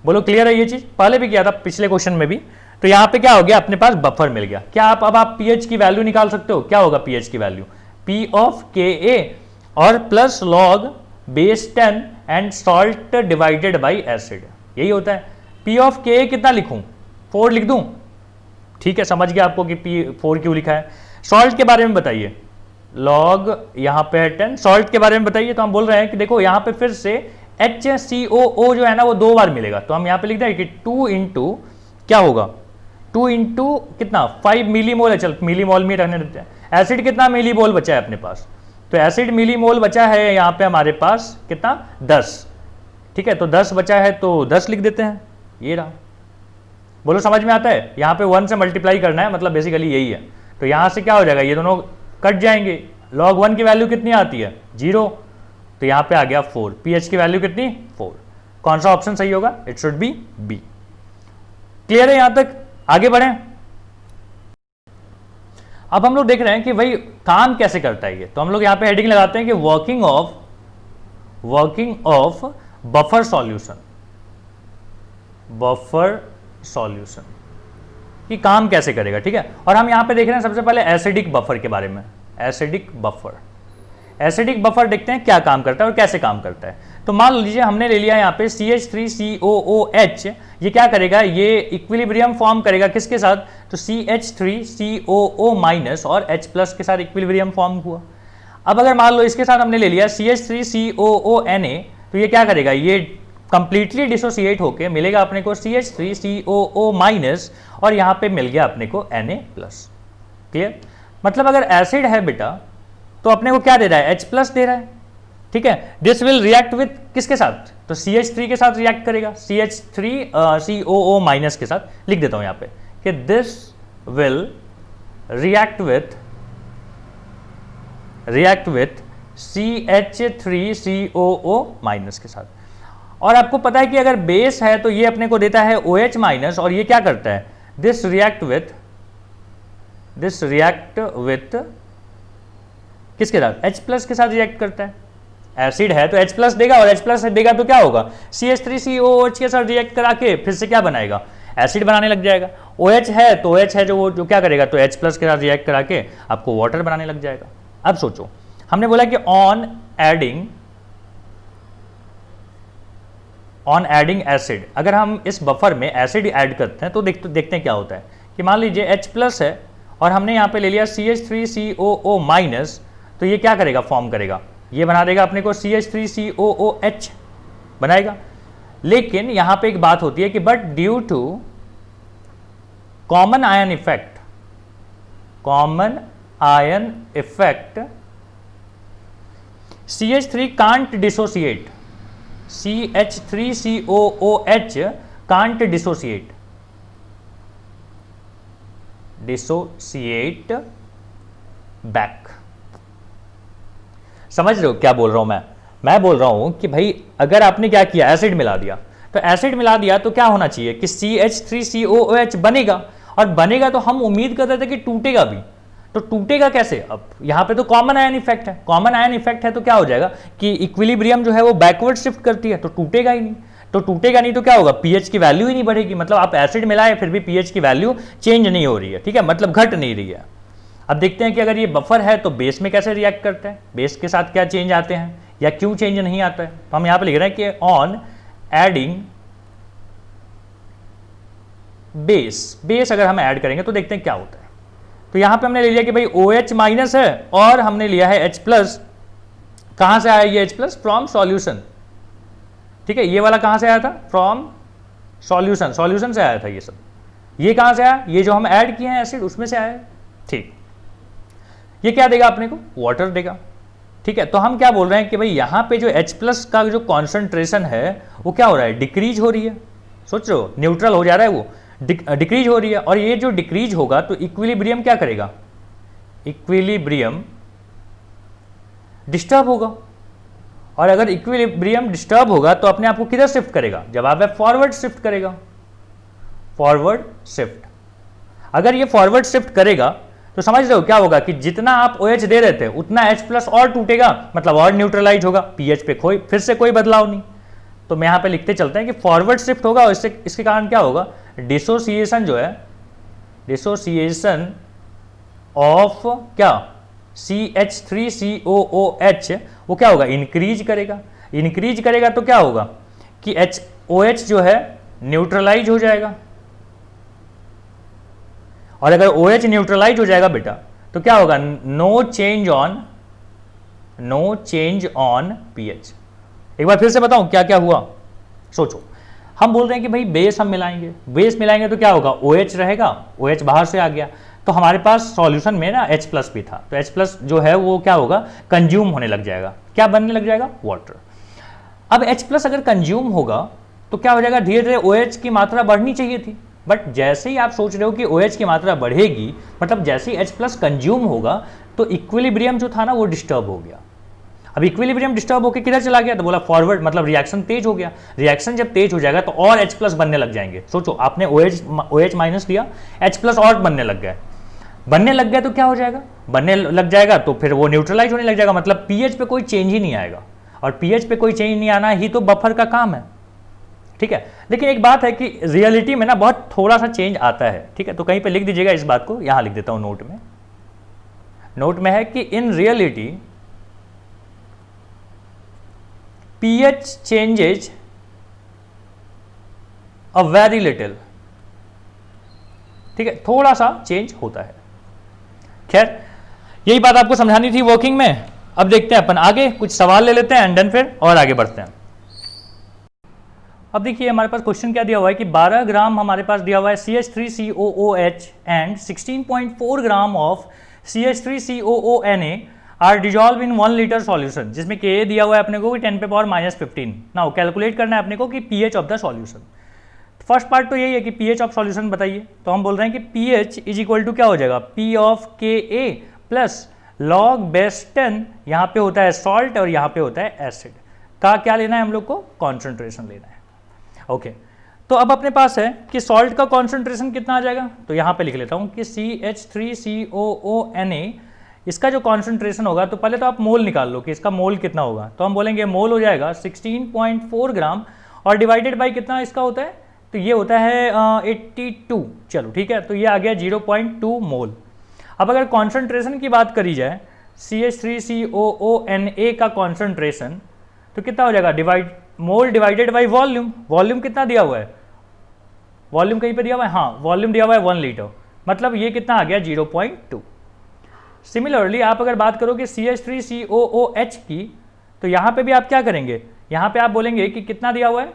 Speaker 1: बोलो क्लियर है ये चीज, पहले भी किया था पिछले क्वेश्चन में भी। तो यहां पे क्या हो गया, अपने पास बफर मिल गया। क्या अब आप पीएच की वैल्यू निकाल सकते हो, क्या होगा पीएच की वैल्यू, पी ऑफ के ए और plus log base 10 and salt divided by acid, यही होता है। पी ऑफ के ए कितना लिखूं, 4 लिख दूं, ठीक है, समझ गया आपको कि पी 4 क्यों लिखा है। सॉल्ट के बारे में बताइए, लॉग यहां पे है 10, सॉल्ट के बारे में बताइए। तो हम बोल रहे हैं कि देखो यहां पे फिर से HCOO जो है ना वो 2 बार मिलेगा, तो हम यहां पे लिख दें कि 2 इंटू क्या होगा, 2 इंटू कितना 5 मिलीमोल है, चल मिलीमोल में रहने देते हैं। एसिड कितना मिलीमोल बचा है अपने पास, तो एसिड मिलीमोल बचा है यहां पे हमारे पास कितना 10, ठीक है, तो 10 बचा है तो 10 लिख देते हैं, ये रहा। बोलो समझ में आता है, यहां पे 1 से मल्टीप्लाई करना है, मतलब बेसिकली यही है। तो यहां से क्या हो जाएगा, ये दोनों कट जाएंगे, log 1 की वैल्यू कितनी आती है 0, तो यहां पे आ गया 4, pH की वैल्यू कितनी 4। कौन सा ऑप्शन सही होगा, it should be B. Clear है यहां तक, आगे बढ़ें। अब हम लोग देख रहे हैं कि भाई काम कैसे करता है ये, तो हम लोग यहां पे हेडिंग लगाते हैं कि working of buffer solution, buffer solution कि काम कैसे करेगा, ठीक है। और हम यहां पे देख रहे हैं सबसे पहले एसिडिक बफर के बारे में, एसिडिक बफर देखते हैं क्या काम करता है और कैसे काम करता है। तो मान लीजिए हमने ले लिया यहाँ पे CH3COOH, ये क्या करेगा, ये इक्विलिब्रियम फॉर्म करेगा किसके साथ, तो CH3COO- और H+ के साथ इक्विलिब्रियम फॉर्म हुआ। अब अगर मान लो इसके साथ हमने ले लिया CH3COONA, तो ये क्या करेगा, ये कंप्लीटली डिसोसिएट होके मिलेगा अपने को CH3COO- और यहां पे मिल गया अपने को Na+। क्लियर, मतलब अगर एसिड है बेटा तो अपने को क्या दे रहा है H+ दे रहा है, ठीक है। दिस विल रिएक्ट विथ किसके साथ, तो CH3 के साथ रिएक्ट करेगा, CH3COO- के साथ लिख देता हूं यहां पे कि this will react with CH3COO- के साथ। और आपको पता है कि अगर बेस है तो ये अपने को देता है OH-, और ये क्या करता है, दिस रिएक्ट विथ किसके साथ, H+ के साथ रिएक्ट करता है। एसिड है तो H+ देगा, और H+ देगा तो क्या होगा, CH3COOH के साथ रिएक्ट करा के फिर से क्या बनाएगा, एसिड बनाने लग जाएगा। OH है तो OH है जो क्या करेगा, तो H+ के साथ रिएक्ट करा के आपको वाटर बनाने लग जाएगा। अब सोचो हमने बोला कि ऑन एडिंग एसिड, अगर हम इस बफर में एसिड ऐड करते हैं तो देखते हैं क्या होता है कि मान लीजिए H+ है और हमने यहाँ पे ले लिया CH3COO-, तो ये क्या करेगा, फॉर्म करेगा, ये बना देगा अपने को CH3COOH बनाएगा। लेकिन यहां पे एक बात होती है कि but due to common ion effect CH3 can't dissociate, CH3COOH can't dissociate back. समझ रहे हो क्या बोल रहा हूं मैं, मैं बोल रहा हूं कि भाई अगर आपने क्या किया, एसिड मिला दिया, तो एसिड मिला दिया तो क्या होना चाहिए कि CH3COOH बनेगा, और बनेगा तो हम उम्मीद करते थे कि टूटेगा भी, तो टूटेगा कैसे? अब यहां पे तो कॉमन आयन इफेक्ट है, कॉमन आयन इफेक्ट है तो क्या हो जाएगा कि इक्विलिब्रियम जो है वो बैकवर्ड शिफ्ट करती है, तो टूटेगा ही नहीं। तो टूटेगा नहीं तो क्या होगा, पीएच की वैल्यू ही नहीं बढ़ेगी, मतलब आप एसिड मिलाए फिर भी पीएच की वैल्यू चेंज नहीं हो रही है, ठीक है, मतलब घट नहीं रही है। अब देखते हैं कि अगर ये बफर है तो बेस में कैसे रिएक्ट करते हैं, बेस के साथ क्या चेंज आते हैं या क्यों चेंज नहीं आता है। तो हम यहां पे लिख रहे हैं कि ऑन एडिंग बेस, बेस अगर हम ऐड करेंगे तो देखते हैं क्या होता है। तो यहां पे हमने ले लिया कि भाई OH माइनस है और हमने लिया है H प्लस। कहां से आया ये H प्लस? फ्रॉम सॉल्यूशन, ठीक है, ये वाला कहां से आया था? फ्रॉम सॉल्यूशन, सॉल्यूशन से आया था ये सब। ये कहां से आया? ये जो हम ऐड किए हैं एसिड उसमें से आया, ठीक। ये क्या देगा अपने को? वाटर देगा, ठीक है। तो हम क्या बोल रहे हैं कि भाई यहां पे जो H प्लस का जो कॉन्सेंट्रेशन है वो क्या हो रहा है? डिक्रीज हो रही है। सोच रहे हो, न्यूट्रल हो जा रहा है वो, डिक्रीज हो रही है। और ये जो डिक्रीज होगा तो इक्विलिब्रियम क्या करेगा? इक्विलिब्रियम डिस्टर्ब होगा, और अगर इक्विलिब्रियम डिस्टर्ब होगा तो अपने आप को किधर शिफ्ट करेगा? जवाब है फॉरवर्ड शिफ्ट करेगा, फॉरवर्ड शिफ्ट। अगर ये फॉरवर्ड शिफ्ट करेगा तो समझ रहे हो क्या होगा कि जितना आप OH दे रहे थे उतना H प्लस और टूटेगा, मतलब और न्यूट्रलाइज होगा, पीएच पे कोई फिर से कोई बदलाव नहीं। तो मैं यहां पे लिखते चलते हैं कि फॉरवर्ड शिफ्ट होगा, और इससे इसके कारण क्या होगा? डिसोसिएशन जो है, डिसोसिएशन ऑफ क्या? CH3COOH वो क्या होगा? इंक्रीज करेगा। इंक्रीज करेगा तो क्या होगा कि OH जो है न्यूट्रलाइज हो जाएगा, और अगर OH न्यूट्रलाइज हो जाएगा बेटा तो क्या होगा? No change on pH. एक बार फिर से बताऊं क्या क्या हुआ, सोचो। हम बोल रहे हैं कि भाई बेस हम मिलाएंगे, बेस मिलाएंगे तो क्या होगा? OH रहेगा, OH बाहर से आ गया, तो हमारे पास सॉल्यूशन में ना H प्लस भी था, तो H प्लस जो है वो क्या होगा? कंज्यूम होने लग जाएगा। क्या बनने लग जाएगा? वाटर। अब H प्लस अगर कंज्यूम होगा तो क्या हो जाएगा? धीरे धीरे OH की मात्रा बढ़नी चाहिए थी, बट जैसे ही आप सोच रहे हो कि OH की मात्रा बढ़ेगी, मतलब जैसे ही H प्लस कंज्यूम होगा तो इक्विलिब्रियम जो था ना वो डिस्टर्ब हो गया। अब इक्विलिब्रियम डिस्टर्ब होकर किधर चला गया? तो बोला फॉरवर्ड, मतलब रिएक्शन तेज हो गया। रिएक्शन जब तेज हो जाएगा तो और H प्लस बनने लग जाएंगे। सोचो, आपने OH माइनस दिया, H प्लस और बनने लग गए, बनने लग गया तो क्या हो जाएगा? बनने लग जाएगा तो फिर वो न्यूट्रलाइज होने लग जाएगा, मतलब पीएच पे कोई चेंज ही नहीं आएगा, और पीएच पे कोई चेंज नहीं आना ही तो बफर का काम है, ठीक है। लेकिन एक बात है कि रियलिटी में ना बहुत थोड़ा सा चेंज आता है, ठीक है, तो कहीं पे लिख दीजिएगा इस बात को, यहां लिख देता हूं नोट में। नोट में है कि in reality pH changes a very little, ठीक है, थोड़ा सा चेंज होता है। खैर, यही बात आपको समझानी थी वर्किंग में। अब देखते हैं अपन आगे, कुछ सवाल ले लेते हैं एंड देन फिर और आगे बढ़ते हैं। अब देखिए हमारे पास क्वेश्चन क्या दिया हुआ है कि 12 ग्राम हमारे पास दिया हुआ है CH3COOH and 16.4 gram of CH3COONA are dissolve in 1 litre solution, जिसमें Ka दिया हुआ है अपने को 10⁻⁻15। नाउ कैलकुलेट करना है अपने को कि pH of the solution. First part तो यही है कि pH ऑफ सॉल्यूशन बताइए, तो हम बोल रहे हैं कि pH इज इक्वल टू क्या हो जाएगा? P of Ka plus log base 10, यहाँ पे होता है सॉल्ट और यहाँ पे होता है एसिड का क्या लेना है हम लोग को? कॉन्सेंट्रेशन लेना है। ओके, तो अब अपने पास है कि सॉल्ट का कॉन्सेंट्रेशन कितना आ जाएगा, तो यहाँ पे लिख लेता हूँ कि CH3COONA, इसका जो कॉन्सेंट्रेशन होगा, तो पहले तो आप मोल निकाल लो कि इसका मोल कितना होगा, तो हम बोलेंगे मोल हो जाएगा 16.4 ग्राम, और डिवाइडेड बाई कितना इसका होता है, तो ये होता है 82। चलो ठीक है, तो ये आ गया 0.2 मोल। अब अगर कॉन्सेंट्रेशन की बात करी जाए, CH3COONA का कॉन्सेंट्रेशन तो कितना हो जाएगा? मोल डिवाइडेड बाई वॉल्यूम। वॉल्यूम कितना दिया हुआ है? वॉल्यूम कहीं पे दिया हुआ है, हाँ, वॉल्यूम दिया हुआ है 1 लीटर, मतलब ये कितना आ गया? 0.2। सिमिलरली आप अगर बात करोगे CH3COOH की, तो यहाँ पे भी आप क्या करेंगे? यहाँ पे आप बोलेंगे कि कितना दिया हुआ है,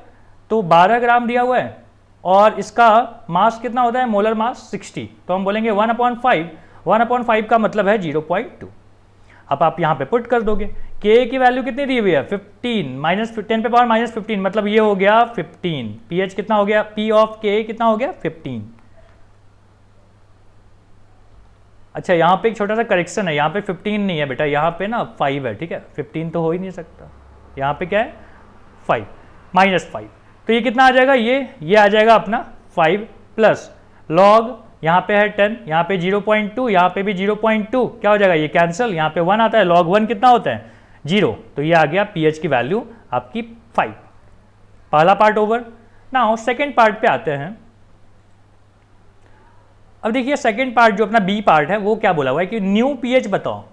Speaker 1: तो 12 ग्राम दिया हुआ है, और इसका मास कितना होता है? मोलर मास 60, तो हम बोलेंगे 1/5। 1/5 का मतलब है 0.2। अब आप यहाँ पे पुट कर दोगे, Ka की वैल्यू कितनी दी हुई है? 15 माइनस 10⁻⁻15, मतलब ये हो गया 15। pH कितना हो गया? P ऑफ Ka कितना हो गया? 15। अच्छा, यहाँ पे एक छोटा सा करेक्शन है, यहाँ पे 15 नहीं है बेटा, यहाँ पे ना 5 है, ठीक है, 15 तो हो ही नहीं सकता। यहाँ पे क्या है 5 -5, तो ये कितना आ जाएगा, ये आ जाएगा अपना 5 प्लस लॉग, यहाँ पे है 10, यहाँ पे 0.2, यहाँ पे भी 0.2, क्या हो जाएगा ये कैंसिल, यहाँ पे 1 आता है, log 1 कितना होता है 0, तो ये आ गया pH की वैल्यू आपकी 5। पहला part over. Now second part पे आते हैं। अब देखिए सेकेंड पार्ट जो अपना बी पार्ट है वो क्या बोला हुआ है कि न्यू pH बताओ,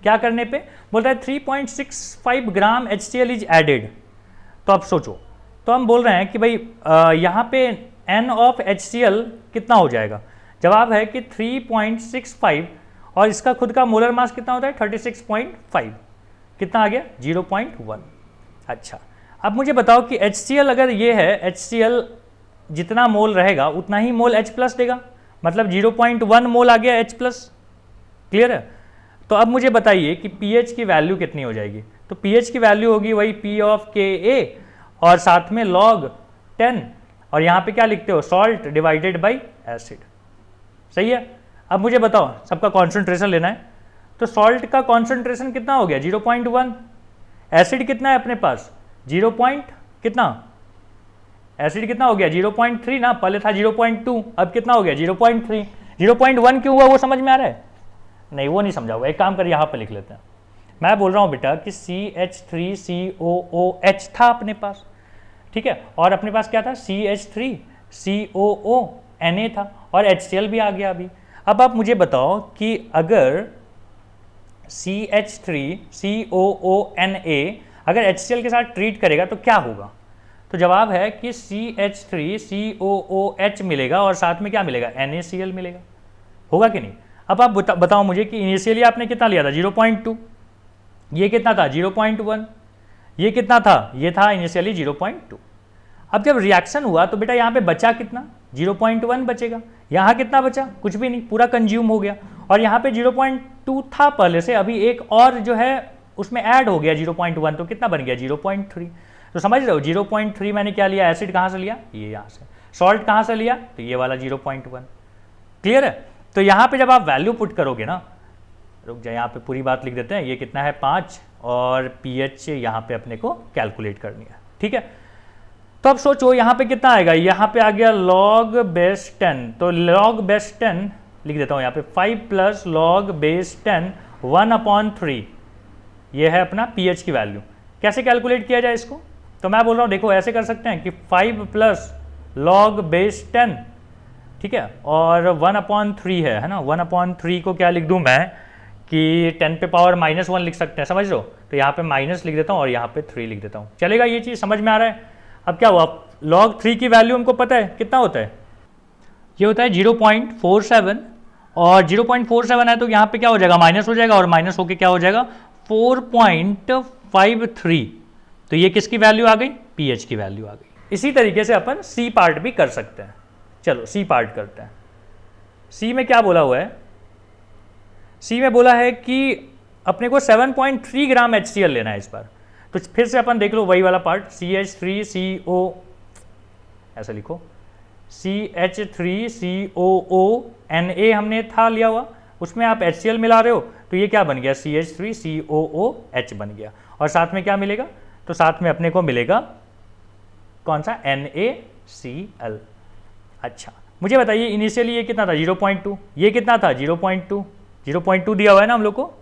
Speaker 1: क्या करने पे बोलता है 3.65 ग्राम HCl इज एडेड। तो अब सोचो, तो हम बोल रहे हैं कि भाई यहाँ पे N ऑफ HCl कितना हो जाएगा, जवाब है कि 3.65 और इसका खुद का मोलर मास कितना होता है 36.5, कितना आ गया 0.1। अच्छा, अब मुझे बताओ कि HCl अगर ये है, HCl जितना मोल रहेगा उतना ही मोल H प्लस देगा, मतलब 0.1 मोल आ गया H प्लस। क्लियर है? तो अब मुझे बताइए कि pH की वैल्यू कितनी हो जाएगी। तो pH की वैल्यू होगी वही P ऑफ Ka और साथ में log 10 और यहाँ पे क्या लिखते हो सॉल्ट डिवाइडेड बाई एसिड। सही है? अब मुझे बताओ, सबका कॉन्सेंट्रेशन लेना है, तो सॉल्ट का कॉन्सेंट्रेशन कितना हो गया 0.1, एसिड कितना है अपने पास 0. कितना, एसिड कितना हो गया 0.3 ना, पहले था 0.2, अब कितना हो गया 0.3। 0.1 क्यों हुआ वो समझ में आ रहा है? नहीं, वो नहीं समझा हुआ। एक काम कर यहाँ पे लिख लेते हैं। मैं बोल रहा हूँ बेटा कि CH3COOH था अपने पास, ठीक है, और अपने पास क्या था CH3COONA था और HCl भी आ गया अभी। अब आप मुझे बताओ कि अगर CH3COONA अगर HCl के साथ ट्रीट करेगा तो क्या होगा। तो जवाब है कि CH3COOH मिलेगा और साथ में क्या मिलेगा NaCl मिलेगा। होगा कि नहीं? अब आप बताओ मुझे कि इनिशियली आपने कितना लिया था 0.2, ये कितना था 0.1, ये कितना था, ये था इनिशियली 0.2। अब जब रिएक्शन हुआ तो बेटा यहाँ पे बचा कितना 0.1 बचेगा, यहाँ कितना बचा कुछ भी नहीं, पूरा कंज्यूम हो गया। और यहाँ पे 0.2 था पहले से, अभी एक और जो है उसमें ऐड हो गया 0.1, तो कितना बन गया 0.3। तो समझ रहे हो 0.3 मैंने क्या लिया, एसिड कहाँ से लिया, ये यहाँ से, सॉल्ट कहाँ से लिया, तो ये वाला 0.1। क्लियर है? तो यहाँ पे जब आप वैल्यू पुट करोगे ना, रुक जाए यहाँ पे पूरी बात लिख देते हैं, ये कितना है 5 और pH यहाँ पे अपने को कैलकुलेट करनी है, ठीक है। तो अब सोचो यहाँ पे कितना आएगा, यहाँ पे आ गया log बेस 10, तो log बेस 10 लिख देता हूँ यहाँ पे 5 प्लस log बेस 10 1/3, ये है अपना pH की वैल्यू। कैसे कैलकुलेट किया जाए इसको, तो मैं बोल रहा हूँ देखो ऐसे कर सकते हैं कि 5 प्लस log बेस 10, ठीक है, और 1/3 है ना, 1/3 को क्या लिख दूँ मैं कि 10 पे पावर -1 लिख सकते हैं, समझ लो। तो यहाँ पे माइनस लिख देता हूँ और यहाँ पे 3 लिख देता हूँ, चलेगा, ये चीज़ समझ में आ रहा है। अब क्या हुआ, log 3 की वैल्यू हमको पता है कितना होता है, ये होता है 0.47 और 0.47 है तो यहाँ पे क्या हो जाएगा माइनस हो जाएगा और माइनस होके क्या हो जाएगा 4.53। तो ये किसकी वैल्यू आ गई, pH की वैल्यू आ गई। इसी तरीके से अपन सी पार्ट भी कर सकते हैं। चलो सी पार्ट करते हैं। सी में क्या बोला हुआ है, सी में बोला है कि अपने को 7.3 ग्राम HCl लेना है इस बार। तो फिर से अपन देख लो वही वाला पार्ट, CH3CO ऐसा लिखो, CH3COONA हमने था लिया हुआ, उसमें आप HCl मिला रहे हो तो ये क्या बन गया CH3COOH बन गया। और साथ में क्या मिलेगा, तो साथ में अपने को मिलेगा कौन सा NaCl। अच्छा मुझे बताइए इनिशियली ये कितना था 0.2, ये कितना था 0.2, 0.2 दिया हुआ है ना हम लोग को।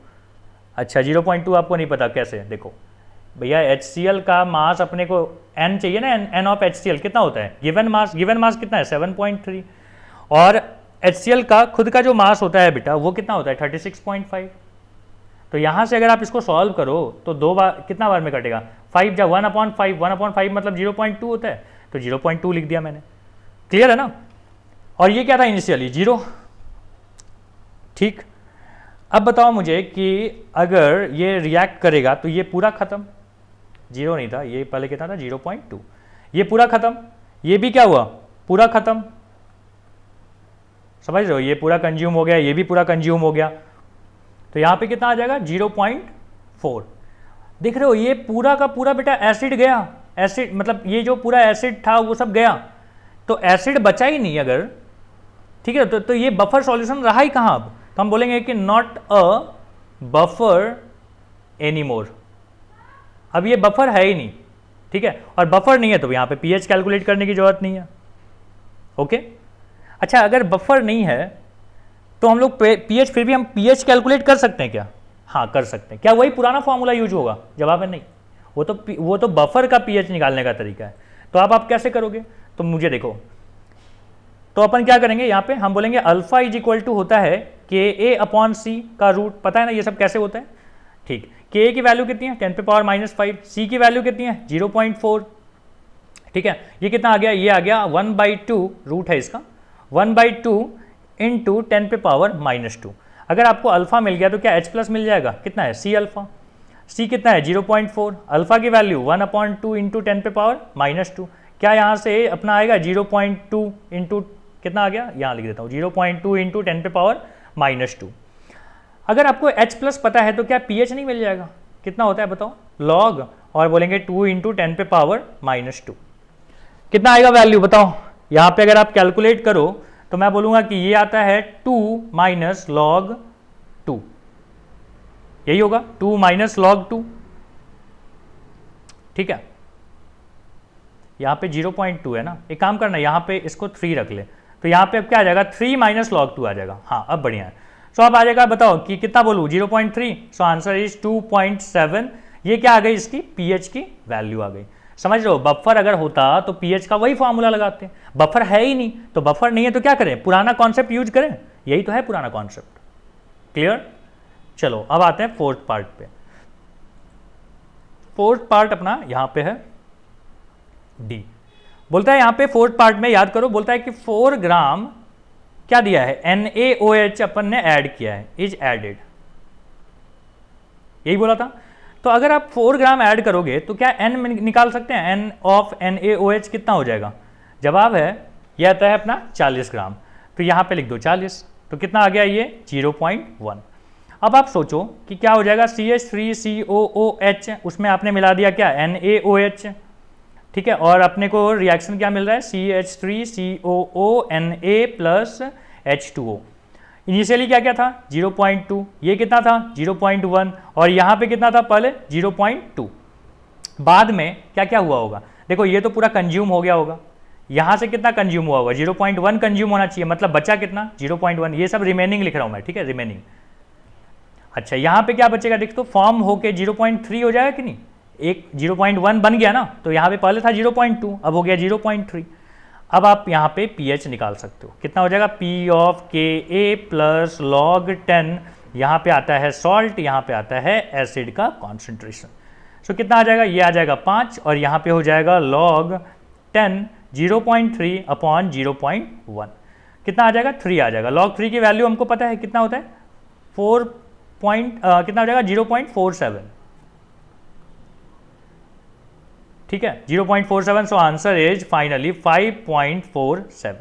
Speaker 1: अच्छा 0.2 आपको नहीं पता, कैसे, देखो भैया HCl का मास अपने को N चाहिए ना, N ऑफ HCl कितना होता है, गिवन मास कितना है 7.3 और HCl का खुद का जो मास होता है बेटा वो कितना होता है 36.5। तो यहाँ से अगर आप इसको सॉल्व करो तो दो बार कितना बार में कटेगा 5 जा 1/5 मतलब 0.2 होता है, तो 0.2 लिख दिया मैंने। क्लियर है ना? और ये क्या था इनिशियली 0। ठीक, अब बताओ मुझे कि अगर ये रिएक्ट करेगा तो ये पूरा खत्म, 0 नहीं था, ये पहले कितना था 0.2, ये पूरा खत्म, ये भी क्या हुआ पूरा खत्म, समझ रहे हो, ये पूरा कंज्यूम हो गया, ये भी पूरा कंज्यूम हो गया। तो यहाँ पे कितना आ जाएगा 0.4। देख रहे हो ये पूरा का पूरा बेटा एसिड गया, एसिड मतलब ये जो पूरा एसिड था वो सब गया, तो एसिड बचा ही नहीं अगर, ठीक है। तो ये बफर सॉल्यूशन रहा ही कहाँ अब, तो हम बोलेंगे कि not a buffer any more. अब ये बफर है ही नहीं, ठीक है, और बफर नहीं है तो यहाँ पे पीएच कैलकुलेट करने की जरूरत नहीं है। ओके, अच्छा अगर बफर नहीं है तो हम लोग पीएच, फिर भी हम पीएच कैलकुलेट कर सकते हैं क्या? हाँ कर सकते हैं। क्या वही पुराना फॉर्मूला यूज होगा? जवाब है नहीं, वो तो बफर का पीएच निकालने का तरीका है। तो अब आप कैसे करोगे? तो मुझे देखो, तो अपन क्या करेंगे, यहाँ पे हम बोलेंगे अल्फा इज इक्वल टू होता है के ए अपॉन सी का रूट। पता है ना ये सब कैसे होता है, ठीक। के ए की वैल्यू कितनी है 10 पे पावर -5, सी की वैल्यू कितनी है 0.4, ठीक है। ये कितना आ गया, ये आ गया 1/2, रूट है इसका 1/2 इंटू 10 पे पावर -2। अगर आपको अल्फा मिल गया तो क्या H+ मिल जाएगा, कितना है सी अल्फा, सी कितना है 0.4, अल्फा की वैल्यू 1/2 इंटू 10 पे पावर -2। क्या यहाँ से अपना आएगा 0.2 इंटू कितना आ गया, यहाँ लिख देता हूँ 0.2 इंटू 10 पे पावर -2। अगर आपको H+ पता है तो क्या पीएच नहीं मिल जाएगा? कितना होता है बताओ, लॉग, और बोलेंगे 2 इंटू 10 पे पावर -2। कितना आएगा वैल्यू बताओ? यहाँ पे अगर आप कैलकुलेट करो तो मैं बोलूँगा कि ये आता है 2 माइनस लॉग 2, यही होगा 2 माइनस लॉग 2, ठीक है। यहाँ पे 0.2 है ना, एक काम करना यहाँ पे इसको 3 रख ले, तो यहाँ पे अब क्या आ जाएगा 3 माइनस लॉग 2 आ जाएगा। हाँ अब बढ़िया है। सो अब आ जाएगा, बताओ कि कितना बोलूँ 0.3, सो आंसर इज 2.7। ये क्या आ गई, इसकी पीएच की वैल्यू आ गई। समझ रहे हो, बफर अगर होता तो पीएच का वही फॉर्मूला लगाते हैं, बफर है ही नहीं, तो बफर नहीं है तो क्या करें, पुराना कॉन्सेप्ट यूज करें, यही तो है पुराना कॉन्सेप्ट। क्लियर? चलो अब आते हैं फोर्थ पार्ट पे। फोर्थ पार्ट अपना यहाँ पे है डी। बोलता है यहाँ पे फोर्थ पार्ट में याद करो, बोलता है कि 4 ग्राम क्या दिया है, NaOH अपन ने ऐड किया है, इज एडेड, यही बोला था। तो अगर आप 4 ग्राम ऐड करोगे तो क्या N निकाल सकते हैं, N ऑफ NaOH कितना हो जाएगा? जवाब है ये आता है अपना 40 ग्राम। तो यहाँ पे लिख दो 40, तो कितना आ गया ये 0.1। अब आप सोचो कि क्या हो जाएगा, CH3COOH, उसमें आपने मिला दिया क्या NaOH, ठीक है, और अपने को रिएक्शन क्या मिल रहा है CH3COO Na + H2O। इनिशियली क्या क्या था 0.2, ये कितना था 0.1, और यहाँ पे कितना था पहले 0.2। बाद में क्या क्या हुआ होगा, देखो ये तो पूरा कंज्यूम हो गया होगा, यहाँ से कितना कंज्यूम हुआ होगा 0.1 कंज्यूम होना चाहिए, मतलब बचा कितना 0.1। ये सब रिमेनिंग लिख रहा हूँ मैं, ठीक है, रिमेनिंग। अच्छा यहाँ पे क्या बचेगा, देख तो फॉर्म होके 0.3 हो जाएगा कि नहीं, एक 0.1 बन गया ना, तो यहाँ पे पहले था 0.2, अब हो गया 0.3। अब आप यहाँ पे pH निकाल सकते हो, कितना हो जाएगा P of Ka plus log 10, यहाँ पे आता है सॉल्ट, यहाँ पे आता है एसिड का कॉन्सेंट्रेशन। सो कितना आ जाएगा, ये आ जाएगा 5, और यहाँ पे हो जाएगा log 10 0.3 अपॉन 0.1, कितना आ जाएगा 3 आ जाएगा। log 3 की वैल्यू हमको पता है कितना होता है, कितना हो जाएगा 0.47, ठीक है 0.47। So answer is finally 5.47।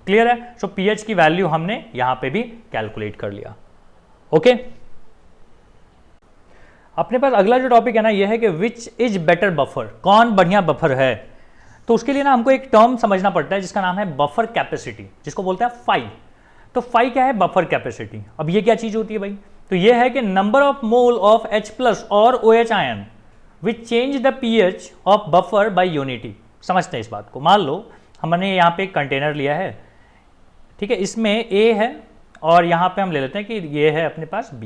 Speaker 1: Clear है? सो पीएच की वैल्यू हमने यहां पे भी कैलकुलेट कर लिया। ओके, अपने पास अगला जो टॉपिक है ना, ये है कि विच इज बेटर बफर, कौन बढ़िया बफर है। तो उसके लिए ना हमको एक टर्म समझना पड़ता है जिसका नाम है बफर कैपेसिटी, जिसको बोलते हैं फाई। तो फाई क्या है, बफर कैपेसिटी। अब ये क्या चीज होती है भाई, तो ये है कि number of mole of H+ और OH ion which change the pH of buffer by unity. समझते हैं इस बात को। मान लो हमने यहाँ पे एक कंटेनर लिया है, ठीक है, इसमें A है और यहाँ पे हम ले लेते हैं कि ये है अपने पास B।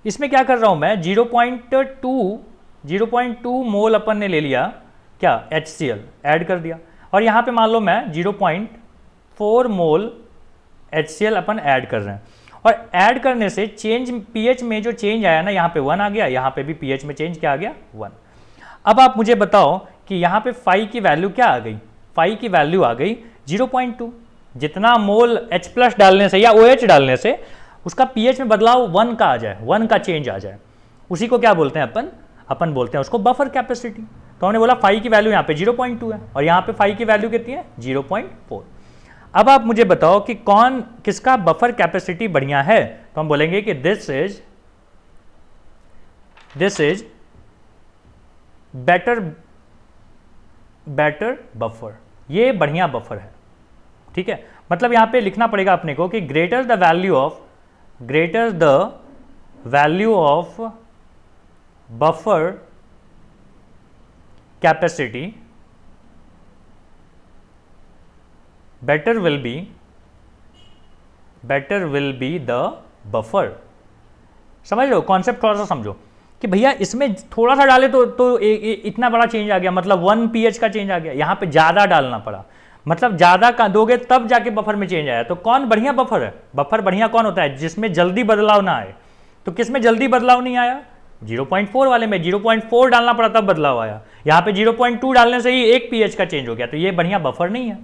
Speaker 1: इसमें क्या कर रहा हूँ मैं, 0.2 मोल अपन ने ले लिया क्या, HCl ऐड कर दिया, और यहाँ पे मान लो मैं 0.4 मोल HCl अपन ऐड कर रहे हैं, और ऐड करने से चेंज pH में जो चेंज आया ना, यहाँ पे 1 आ गया, यहाँ पे भी pH में चेंज क्या आ गया 1। अब आप मुझे बताओ कि यहाँ पे फाई की वैल्यू क्या आ गई, फाई की वैल्यू आ गई 0.2। जितना मोल H+ डालने से या OH डालने से उसका pH में बदलाव 1 का आ जाए, 1 का चेंज आ जाए, उसी को क्या बोलते हैं अपन बोलते हैं उसको बफर कैपेसिटी। तो हमने बोला फाई की वैल्यू यहाँ पे 0.2 है और यहाँ पे फाई की वैल्यू कितनी है 0.4। अब आप मुझे बताओ कि किसका बफर कैपेसिटी बढ़िया है। तो हम बोलेंगे कि दिस इज बेटर बफर, ये बढ़िया बफर है, ठीक है। मतलब यहां पे लिखना पड़ेगा अपने को कि greater the value of buffer capacity better will be the buffer। समझ लो कॉन्सेप्ट, थोड़ा सा समझो कि भैया इसमें थोड़ा सा डाले तो इतना बड़ा चेंज आ गया, मतलब 1 pH का चेंज आ गया, यहां पे ज्यादा डालना पड़ा, मतलब ज्यादा का दोगे तब जाके बफर में चेंज आया। तो कौन बढ़िया बफर है? बफर बढ़िया कौन होता है? जिसमें जल्दी बदलाव ना आए। तो किस में जल्दी बदलाव नहीं आया? 0.4 वाले में 0.4 डालना पड़ा तब बदलाव आया। यहाँ पे 0.2 डालने से ही 1 pH का चेंज हो गया, तो ये बढ़िया बफर नहीं है।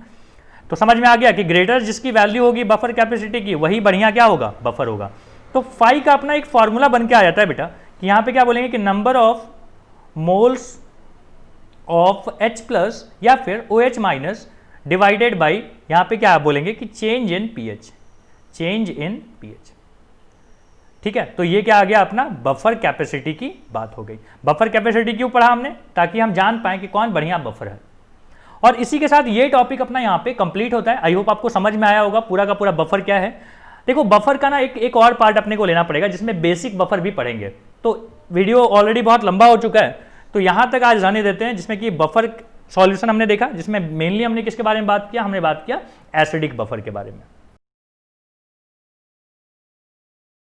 Speaker 1: तो समझ में आ गया कि ग्रेटर जिसकी वैल्यू होगी बफर कैपेसिटी की, वही बढ़िया क्या होगा? बफर होगा। तो फाई का अपना एक फॉर्मूला बन के आ जाता है बेटा कि यहाँ पे क्या बोलेंगे कि number of moles of H plus या फिर OH माइनस डिवाइडेड बाई, यहाँ पे क्या बोलेंगे कि change in pH, change in pH। ठीक है, तो ये क्या आ गया अपना बफर कैपेसिटी की बात हो गई। बफर कैपेसिटी क्यों पढ़ा हमने? ताकि हम जान पाए कि कौन बढ़िया बफर है। और इसी के साथ ये टॉपिक अपना यहाँ पे कंप्लीट होता है। आई होप आपको समझ में आया होगा पूरा का पूरा बफर क्या है। देखो बफर का ना एक और पार्ट अपने को लेना पड़ेगा जिसमें बेसिक बफर भी पढ़ेंगे। तो वीडियो ऑलरेडी बहुत लंबा हो चुका है, तो यहाँ तक आज जाने देते हैं, जिसमें कि बफर सॉल्यूशन हमने देखा, जिसमें मेनली हमने किसके बारे में बात किया? हमने बात किया एसिडिक बफर के बारे में।